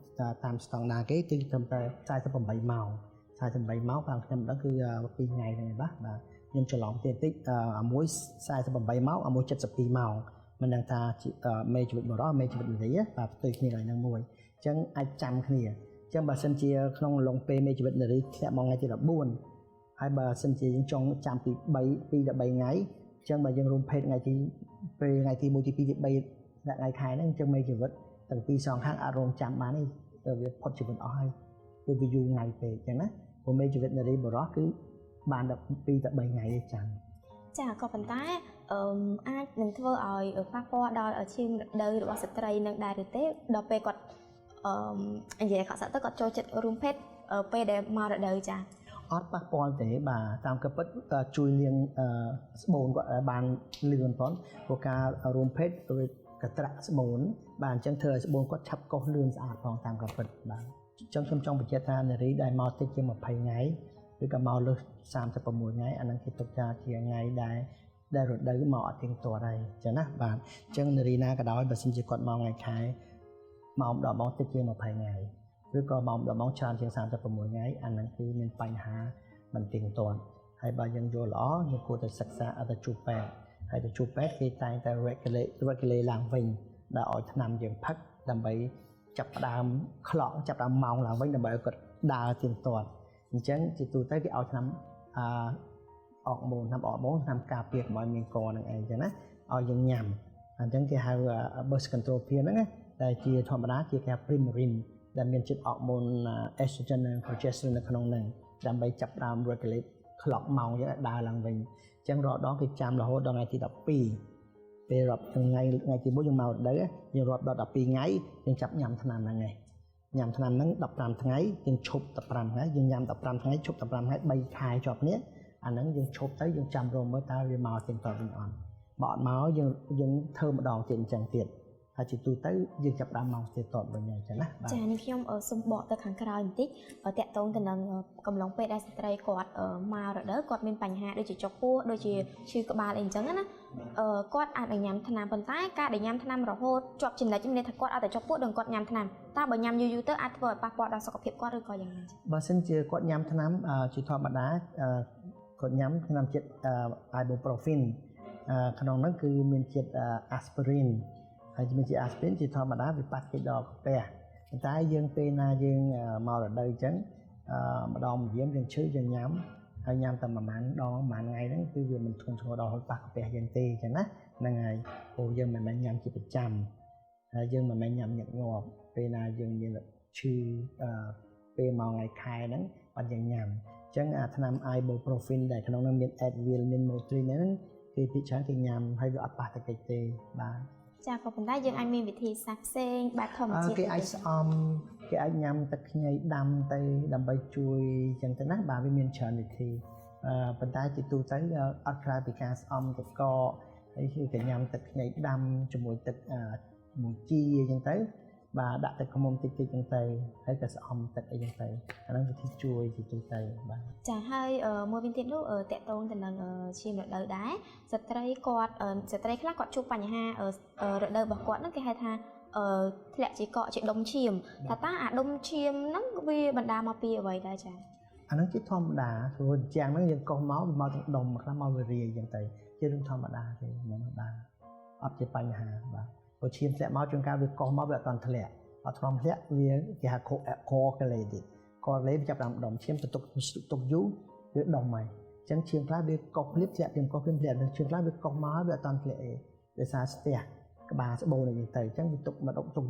តាមស្តង់ដារគេគឺត្រឹមតែ48ម៉ោងតាមខ្ញុំដឹងគឺ2ថ្ងៃហ្នឹងបាទខ្ញុំច្រឡំតិចមួយ48ម៉ោងមួយ72ម៉ោងមិនដឹងថាមេជីវិតបុរសមេជីវិតនារីបាទផ្ទុយគ្នាកន្លែងហ្នឹងមួយអញ្ចឹងអាចចាំគ្នាអញ្ចឹងបើសិនជាក្នុងឡុងពេលមេជីវិតនារីធ្លាក់មកថ្ងៃទី14ហើយបើសិនជាយើងចង់ចាំពី2ដល់3ថ្ងៃអញ្ចឹងបើយើងរួមភេទថ្ងៃទី1ទី2ទី3ថ្ងៃខែហ្នឹងអញ្ចឹងមេជីវិតទាំងពីរសងខាងអាចរងចាំបានទេវាផុតជីវិតអស់ហើយគឺវាយូរថ្ងៃពេកអញ្ចឹងណាព្រោះមេជីវិតនារីបុរសគឺបាន12ដល់3ថ្ងៃទេចាំ ចាក៏ប៉ុន្តែអាចនឹងធ្វើឲ្យប៉ះពាល់ដល់ឈាមរដូវរបស់ស្ត្រីនឹងដែរឬទេដល់ពេលគាត់និយាយគាត់ទៅគាត់ចូលចិត្តរួមភេទពេលដែលមករដូវចាអត់ប៉ះពាល់ទេបាទតាមក៏ពិតជួយលាងស្បូនគាត់បានលឿនផងព្រោះការរួមភេទឬកត្រាក់ស្បូនបាទអញ្ចឹងធ្វើឲ្យស្បូនគាត់ឆាប់កោសលឿនស្អាតផងតាមក៏ពិតបាទអញ្ចឹងខ្ញុំចង់បញ្ជាក់ថានារីដែលមកតិចជា20ថ្ងៃឬក៏មកលើស36ថ្ងៃអានឹងគេទុកថាជាថ្ងៃដែលរដូវមកអត់ទៀងទាត់ហើយអញ្ចឹងណាបាទអញ្ចឹងនារីណាក៏ដោយបើសិនជាគាត់មកថ្ងៃខែមកម្ដងមកតិចជា20ថ្ងៃឬក៏មកម្ដងច្រើនជាង36ថ្ងៃអានឹងគឺមានបញ្ហាមិនទៀងទាត់ហើយបើយើងយល់ល្អយើងគួរតែសិក្សាទៅជួបពេទ្យហើយទៅជួបពេទ្យគេតែងតែ regulate ឡើងវិញដល់ឲ្យថ្នាំយើងផឹកដើម្បីចាប់ផ្ដើមខ្លោចាប់ផ្ដើមម៉ោងឡើងវិញដើម្បីឲ្យគាត់ដើរទៀងទាត់អញ្ចឹងជាទូទៅគេឲ្យថ្នាំអកម៉ូនថ្នាំការពារកុំឲ្យមានកនឹងឯងចឹងណាឲ្យយើងញ៉ាំអញ្ចឹងគេហៅ birth control pill ហ្នឹងណាដែលជាធម្មតាជាគេហៅ Premarin ដែលមានជាតិអកម៉ូន estrogen និង progesterone នៅក្នុងហ្នឹងដើម្បីចាប់ផ្ដើម regulate clock ម៉ោងយើងឲ្យដើរឡើងវិញអញ្ចឹងរាល់ដងគេចាំរហូតដល់ថ្ងៃទី12ពេលរាប់ថ្ងៃទី1យើងមករដូវយើងរាប់ដល់12ថ្ងៃយើងចាប់ញ៉ាំថ្នាំហ្នឹងឯងញ៉ាំថ្នាំហ្នឹង15ថ្ងៃយើងឈប់15ថ្ងៃយើងញ៉ាំ15ថ្ងៃឈប់15ថ្ងៃ3ខែជាប់គ្នាអាហ្នឹងយើងឈប់ទៅយើងចាំរងមើលតើវាមកទៀតតវិញអត់បើអត់មកយើងធ្វើម្ដងទៀតអញ្ចឹងទៀតហើយជាទូទៅយើងចាប់ដើមមកទៀតតវិញអញ្ចឹងណាចានេះខ្ញុំសូមបកទៅខាងក្រោយបន្តិចតាក់ទងទៅនឹងកំឡុងពេលដែលស្ត្រីគាត់មករដូវគាត់មានបញ្ហាដូចជាចុកពោះដូចជាឈឺក្បាលអីអញ្ចឹងណាគាត់អាចញ៉ាំថ្នាំប៉ុន្តែការដែលញ៉ាំថ្នាំរហូតជាប់ចំណិចមានថាគាត់អត់តែចុកពោះដល់គាត់ញ៉ាំថ្នាំតើបើញ៉ាំយូរទៅអាចធ្វើឲ្យប៉ះពាល់ដល់សុខភាពគាត់ឬក៏យ៉ាងណាបើសិនជាគាត់ញ៉ាំថ្នាំជាធម្មតាគាត់ញ៉ាំថ្នាំជាតិ ibuprofen ក្នុងហ្នឹងគឺមានជាតិ aspirin ហើយមានជា aspirin ជាធម្មតាវាប៉ះគេដល់កាពះប៉ុន្តែយើងពេលណាយើងមករដូវអញ្ចឹងម្ដងម្យាមយើងឈឺយើងញ៉ាំហើយញ៉ាំតែប្រហែលដងប្រហែលថ្ងៃហ្នឹងគឺវាមិនធ្ងន់ធ្ងរដល់ហូតប៉ះកាពះយើងទេអញ្ចឹងណាហ្នឹងហើយព្រោះយើងមិនមែនញ៉ាំជាប្រចាំហើយយើងមិនមែនញ៉ាំញឹកញាប់ពេលណាយើងមានឈឺពេលមកថ្ងៃខែហ្នឹងបាត់យើងញ៉ាំអញ្ចឹងអាថ្នាំ ibuprofen ដែលក្នុងហ្នឹងមាន Advil មាន Motrin ហ្នឹងគេពិចារណាគេញ៉ាំហើយវាអត់ប៉ះតែកិច្ចទេបាទចាក៏ប៉ុន្តែយើងអាចមានវិធីសាស្ត្រផ្សេងបែបធម្មជាតិគេអាចស្អំគេអាចញ៉ាំទឹកខ្ញីដាំទៅដើម្បីជួយអញ្ចឹងទៅណាបាទវាមានច្រើនវិធីប៉ុន្តែជាទូទៅអត់ក្រៅពីការស្អំទឹកកកហើយគេញ៉ាំទឹកខ្ញីដាំជាមួយទឹកមួយជីអញ្ចឹងទៅបាទដាក់ទឹកខ្មុំតិចៗអញ្ចឹងទៅហើយក៏ស្អំទឹកអីអញ្ចឹងទៅអាហ្នឹងវិធីជួយជាទូទៅបាទចាហើយមួយវិញទៀតនោះតកតងទៅនឹងឈាមរដូវដែរស្ត្រីខ្លះគាត់ជួបបញ្ហារដូវរបស់គាត់ហ្នឹងគេហៅថាធ្លាក់ជាកកជាដុំឈាមតើអាដុំឈាមហ្នឹងវាបណ្ដាលមកពីអ្វីដែរចាអាហ្នឹងជាធម្មតាព្រោះជាងហ្នឹងយើងកោសមកវាមកទាំងដុំខ្លះមកវារាយអញ្ចឹងទៅជារឿងធម្មតាទេមិនដែរអត់ជាបញ្ហាបាទព្រោះឈាមធ្លាក់មកជួនកាលវាកោសមកវាអត់ទាន់ធ្លាក់អត់ធ្លាប់ធ្លាក់វាគេហៅ coagulated ចាប់តាមដុំឈាមទៅទុកយូរវាដុំហើយអញ្ចឹងឈាមខ្លះវាកោសភ្លាមធ្លាក់កោសភ្លាមធ្លាក់ឈាមខ្លះវាកោសមកវាអត់ទាន់ធ្លាក់ទេដោយសារស្ទះក្បាលស្បូនអីទៅអញ្ចឹងវាទុក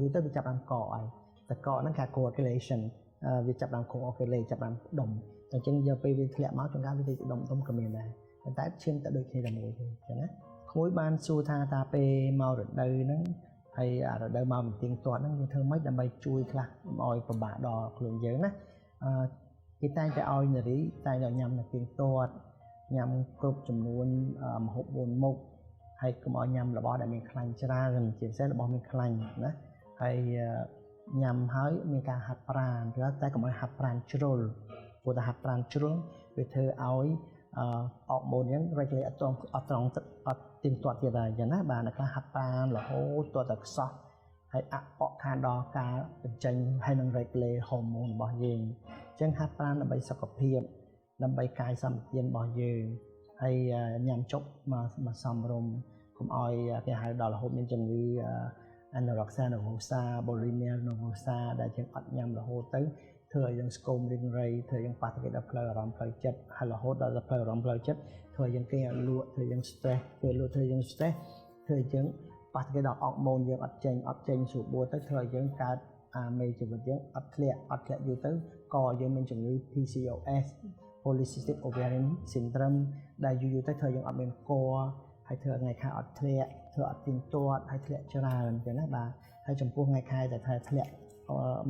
យូរទៅវាចាប់តាមកកហើយតែកកហ្នឹងគេ coagulation វាចាប់តាម coagulate ចាប់តាមដុំអញ្ចឹងយកពេលវាធ្លាក់មកជួនកាលវាទៅដុំក៏មានដែរប៉ុន្តែឈាមតែដូចគ្នាតែមួយទេអញ្ចឹងណាក្មួយបានសួរថាតើពេលមករដូវហ្នឹងហើយរដូវមកមិនទៀងទាត់ហ្នឹងយើងធ្វើម៉េចដើម្បីជួយខ្លះឲ្យពិបាកដល់ខ្លួនយើងណាគេតែងតែឲ្យនារីតែងតែញ៉ាំនៅទៀងទាត់ញ៉ាំគ្រប់ចំនួនម្ហូប4មុខហើយកុំឲ្យញ៉ាំរបស់ដែលមានខ្លាញ់ច្រើនជាពិសេសរបស់មានខ្លាញ់ណាហើយញ៉ាំហើយមានការហាត់ប្រាណតែកុំឲ្យហាត់ប្រាណជ្រុលព្រោះតែហាត់ប្រាណជ្រុលវាធ្វើឲ្យអរម៉ូនហ្នឹង regulate អត់ទៀងទាត់ទៀតហើយអញ្ចឹងណាបាទអ្នកខ្លះហាត់ប្រាណរហូតទាល់តែខ្សោះហើយអកខានដល់ការបញ្ចេញហើយនឹង regulate ហូម៉ូនរបស់យើងអញ្ចឹងហាត់ប្រាណដើម្បីសុខភាពដើម្បីកាយសម្បទានរបស់យើងហើយញ៉ាំចុកមកសមរម្យកុំឲ្យគេហៅដល់រហូតមានជំងឺanorexia nervosa bulimia nervosa ដែលយើងអត់ញ៉ាំរហូតទៅធ្វើឲ្យយើងស្គមរីងរៃធ្វើឲ្យយើងប៉ះទៅដល់ផ្លូវអារម្មណ៍ផ្លូវចិត្តហើយរហូតដល់ផ្លូវអារម្មណ៍ផ្លូវចិត្តធ្វើឲ្យយើងគេឲ្យលក់ធ្វើយើង stress ធ្វើយើង stress ធ្វើយើងប៉ះទៅដល់អរម៉ូនយើងអត់ចេញស្រួលបួលទៅធ្វើឲ្យយើងកើតមេជីវិតយើងអត់ធ្លាក់យូរទៅក៏យើងមានជំងឺ PCOS polycystic ovarian syndrome ដែលយូរទៅធ្វើយើងអត់មានកហើយធ្វើថ្ងៃខែអត់ធ្លាក់ធ្វើអត់ទៀងទាត់ហើយធ្លាក់ច្រើនចឹងណាបាទហើយចំពោះថ្ងៃខែដែលធ្លាក់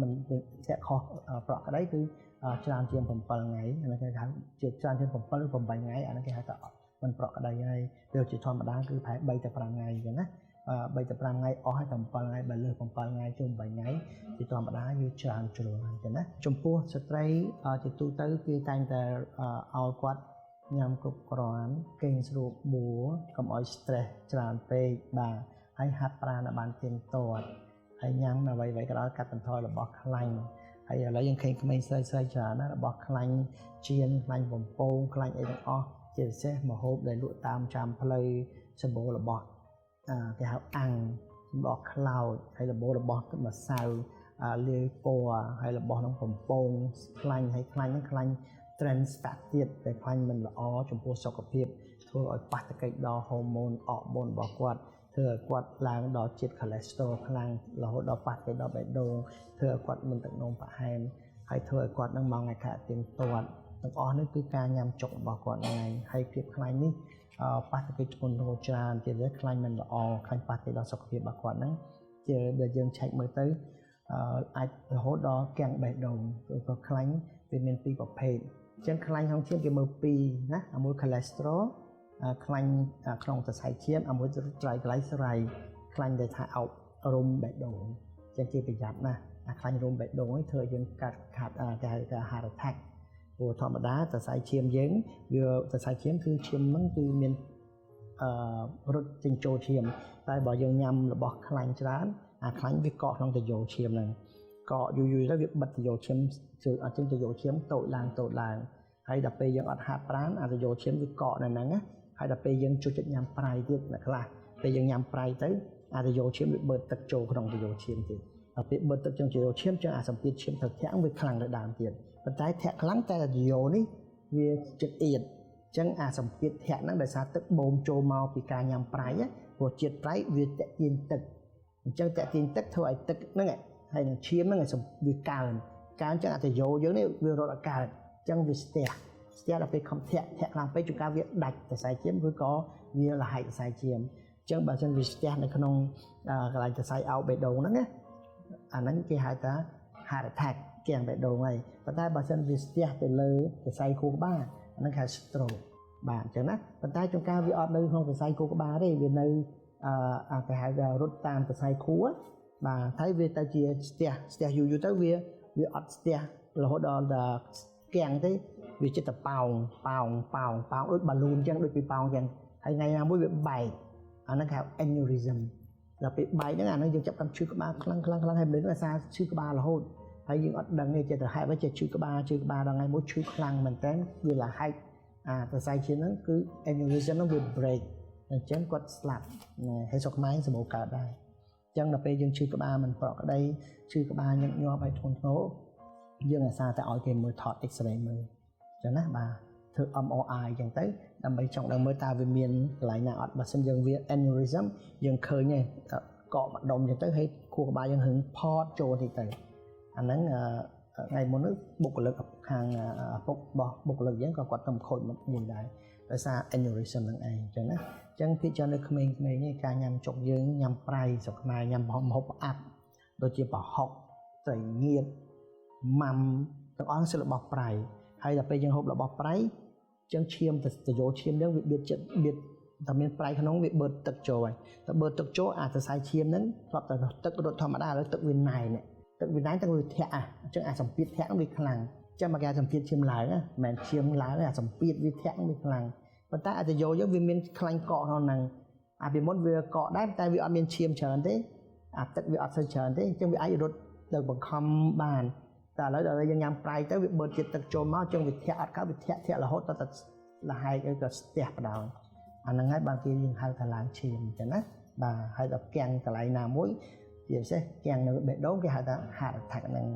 មិនធ្លាក់ខុសប្រក់ក្តីគឺច្រើនជាង7ថ្ងៃអានេះគេហៅជាច្រើនជាង7ឬ8ថ្ងៃអានេះគេហៅថាមិនប្រក់ក្តីហើយវាជាធម្មតាគឺប្រហែល3ទៅ5ថ្ងៃចឹងណា3ទៅ5ថ្ងៃអស់ហើយតែ7ថ្ងៃបើលើស7ថ្ងៃជុំ8ថ្ងៃជាធម្មតាវាច្រើនជ្រុលហើយចឹងណាចំពោះស្ត្រីជាទូទៅគឺតែងតែឲ្យគាត់ញ៉ាំគ្រប់គ្រាន់គេងស្រួលបួរកុំឲ្យ stress ច្រើនពេកបាទហើយហាត់ប្រាណឲ្យបានទៀងទាត់ហើយញ៉ាំអ្វីៗក៏ដោយកាត់បន្ថយរបស់ខ្លាញ់ហើយឥឡូវយើងឃើញក្មេងស្រីច្រើនណារបស់ខ្លាញ់ជៀនខ្លាញ់បំពងខ្លាញ់អីទាំងអស់ជាពិសេសម្ហូបដែលលក់តាមចាំផ្លូវសម្បូររបស់គេហៅអាំងរបស់ខ្លោចហើយសម្បូររបស់ទឹកម្សៅលាយពណ៌ហើយរបស់នឹងបំពងខ្លាញ់ហើយខ្លាញ់ហ្នឹងខ្លាញ់ trans fat ទៀតតែខ្លាញ់មិនល្អចំពោះសុខភាពធ្វើឲ្យប៉ះទង្គិចដល់ហូម៉ូនអរម៉ូនរបស់គាត់ធ្វើឲ្យគាត់ឡើងដល់ជាតិ cholesterol ខ្លាំងរហូតដល់ប៉ះទង្គិចដល់បេះដូងធ្វើឲ្យគាត់មានទឹកនោមផ្អែមហើយធ្វើឲ្យគាត់នឹងមកថ្ងៃខែទៀងទាត់ទាំងអស់នេះគឺការញ៉ាំចុករបស់គាត់ហ្នឹងឯងហើយភាពខ្លាញ់នេះប៉ះទង្គិចធ្ងន់ធ្ងរច្រើនជាពិសេសខ្លាញ់មិនល្អខ្លាញ់ប៉ះទង្គិចដល់សុខភាពរបស់គាត់ហ្នឹងជាដែលយើងឆែកមើលទៅអាចរហូតដល់គាំងបេះដូងក៏ខ្លាញ់វាមានពីរប្រភេទអញ្ចឹងខ្លាញ់ក្នុងឈាមគេមើលពីរណាមួយ cholesterol ខ្លាញ់ក្នុងសរសៃឈាមមួយ triglyceride ខ្លាញ់ដែលថាអោបរុំបេះដូងអញ្ចឹងគេប្រយ័ត្នណាខ្លាញ់រុំបេះដូងនេះធ្វើឲ្យយើងកាត់ខាត់គេហៅថា heart attack ព្រោះធម្មតាសរសៃឈាមយើងវាសរសៃឈាមគឺឈាមហ្នឹងគឺមានរត់ចេញចូលឈាមតែបើយើងញ៉ាំរបស់ខ្លាញ់ច្រើនខ្លាញ់វាកកក្នុងទៅយកឈាមហ្នឹងកកយូរទៅវាបិទទៅយកឈាមជួយអត់ចេញទៅយកឈាមតូចឡើងហើយដល់ពេលយើងអត់ហាត់ប្រាណទៅយកឈាមវាកកនៅហ្នឹងណាហើយដល់ពេលយើងជួយចិត្តញ៉ាំប្រៃទៀតអ្នកខ្លះពេលយើងញ៉ាំប្រៃទៅទៅយកឈាមវាបឺតទឹកចូលក្នុងទៅយកឈាមទៀតដល់ពេលបឺតទឹកចូលយកឈាមចឹងសម្ពាធឈាមទៅធាក់វាខ្លាំងទៅដើមទៀតប៉ុន្តែធាក់ខ្លាំងតែយកនេះវាចិត្តអៀតចឹងសម្ពាធធាក់ហ្នឹងដោយសារទឹកបូមចូលមកពីការញ៉ាំប្រៃព្រោះជាតិប្រៃវាតាក់ទាញទឹកអញ្ចឹងតាក់ទាញទឹកធ្វើឲ្យទឹកហ្នឹងហើយនឹងឈាមហ្នឹងវាកើនចឹងទៅយកយើងនេះវារត់ឲ្យកើតចឹងវាស្ទះដល់ពេលខំធាក់ឡើងពេកជួនកាលវាដាច់សរសៃឈាមឬក៏វាលហែកសរសៃឈាមចឹងបើមិនវាស្ទះនៅក្នុងកន្លែងសរសៃអោបបេះដូងហ្នឹងណាអាហ្នឹងគេហៅថា heart attack គាំងបេះដូងហើយប៉ុន្តែបើមិនវាស្ទះទៅលើសរសៃខួរក្បាលអាហ្នឹងហៅ stroke បាទអញ្ចឹងណាប៉ុន្តែជួនកាលវាអត់នៅក្នុងសរសៃខួរក្បាលទេវានៅគេហៅថារត់តាមសរសៃខួរបាទហើយវាទៅជាស្ទះយូរទៅវាអត់ស្ទះរហូតដល់គាំងទៅវាចិត្តតែប៉ោងដូចបាឡូនអញ្ចឹងដូចពីប៉ោងអញ្ចឹងហើយថ្ងៃណាមួយវាបែកអាហ្នឹងគេហៅ aneurysm ដល់ពេលបែកហ្នឹងអាហ្នឹងយើងចាប់តាមឈឺក្បាលខ្លាំងហើយមិនដឹងថាឈឺក្បាលរហូតហើយយើងអត់ដឹងទេចេះតែហេតុអីចេះឈឺក្បាលដល់ថ្ងៃមួយឈឺខ្លាំងមែនតើវាលហែកសរសៃឈាមហ្នឹងគឺ aneurysm ហ្នឹងវា break អញ្ចឹងគាត់ស្លាប់ហើយសុខខ្មែរសម្បូរកើតដែរអញ្ចឹងដល់ពេលយើងឈឺក្បាលមិនប្រក្រតីឈឺក្បាលញឹកញាប់ហើយធ្ងន់ធ្ងរយើងអាសាតែឲ្យគេមើលថត X-ray មើលអញ្ចឹងណាបាទធ្វើ MRI អញ្ចឹងទៅដើម្បីចង់ដឹងមើលតើវាមានកន្លែងណាអត់បើមិនយើងវា aneurysm យើងឃើញហើយកកម្ដុំអញ្ចឹងទៅហើយខួរក្បាលយើងហឹងផតចូលតិចទៅអាហ្នឹងថ្ងៃមុននោះបុគ្គលិកខាងពុករបស់បុគ្គលិកយើងក៏គាត់ទៅខូចមួយដែរដោយសារ aneurysm ហ្នឹងឯងអញ្ចឹងណាអញ្ចឹងភាគច្រើននៅក្មេងៗនេះការញ៉ាំចុកយើងញ៉ាំប្រៃស្រុកខ្មែរញ៉ាំម្ហូបផ្អាប់ដូចជាប្រហុកត្រីងៀតម៉ាំទាំងអស់សិលរបស់ប្រៃហើយដល់ពេលយើងហូបរបស់ប្រៃចឹងឈាមទៅយកឈាមហ្នឹងវាបៀតចិត្តបៀតតែមានប្រៃក្នុងវាបឺតទឹកចូលហើយតែបឺតទឹកចូលសរសៃឈាមហ្នឹងធ្លាប់តែទឹករត់ធម្មតាឥឡូវទឹកវាណែនទឹកវាណែនទាំងវាធាក់អញ្ចឹងសម្ពាធធាក់ហ្នឹងវាខ្លាំងចឹងមកគេសម្ពាធឈាមឡើងមិនមែនឈាមឡើងទេសម្ពាធវាធាក់ហ្នឹងវាខ្លាំងប៉ុន្តែទៅយកយើងវាមានខ្លាញ់កកក្នុងហ្នឹងពីមុនវាកកដែរតែវាអត់មានឈាមច្រើនទេទឹកវាអត់សូវច្រើនទេអញ្ចឹងវាអាចរត់ទៅបង្ខំបានតែឥឡូវដល់យើងញ៉ាំប្រៃទៅវាបឺតជាតិទឹកចូលមកអញ្ចឹងវាធាក់អត់កើតវាធាក់រហូតដល់លហែកទៅស្ទះបដ ாய் អាហ្នឹងហើយបានគេយើងហៅថាឡើងឈាមអញ្ចឹងណាបាទហើយដល់គាំងកន្លែងណាមួយជាពិសេសគាំងនៅបេះដូងគេហៅថា heart attack ហ្នឹង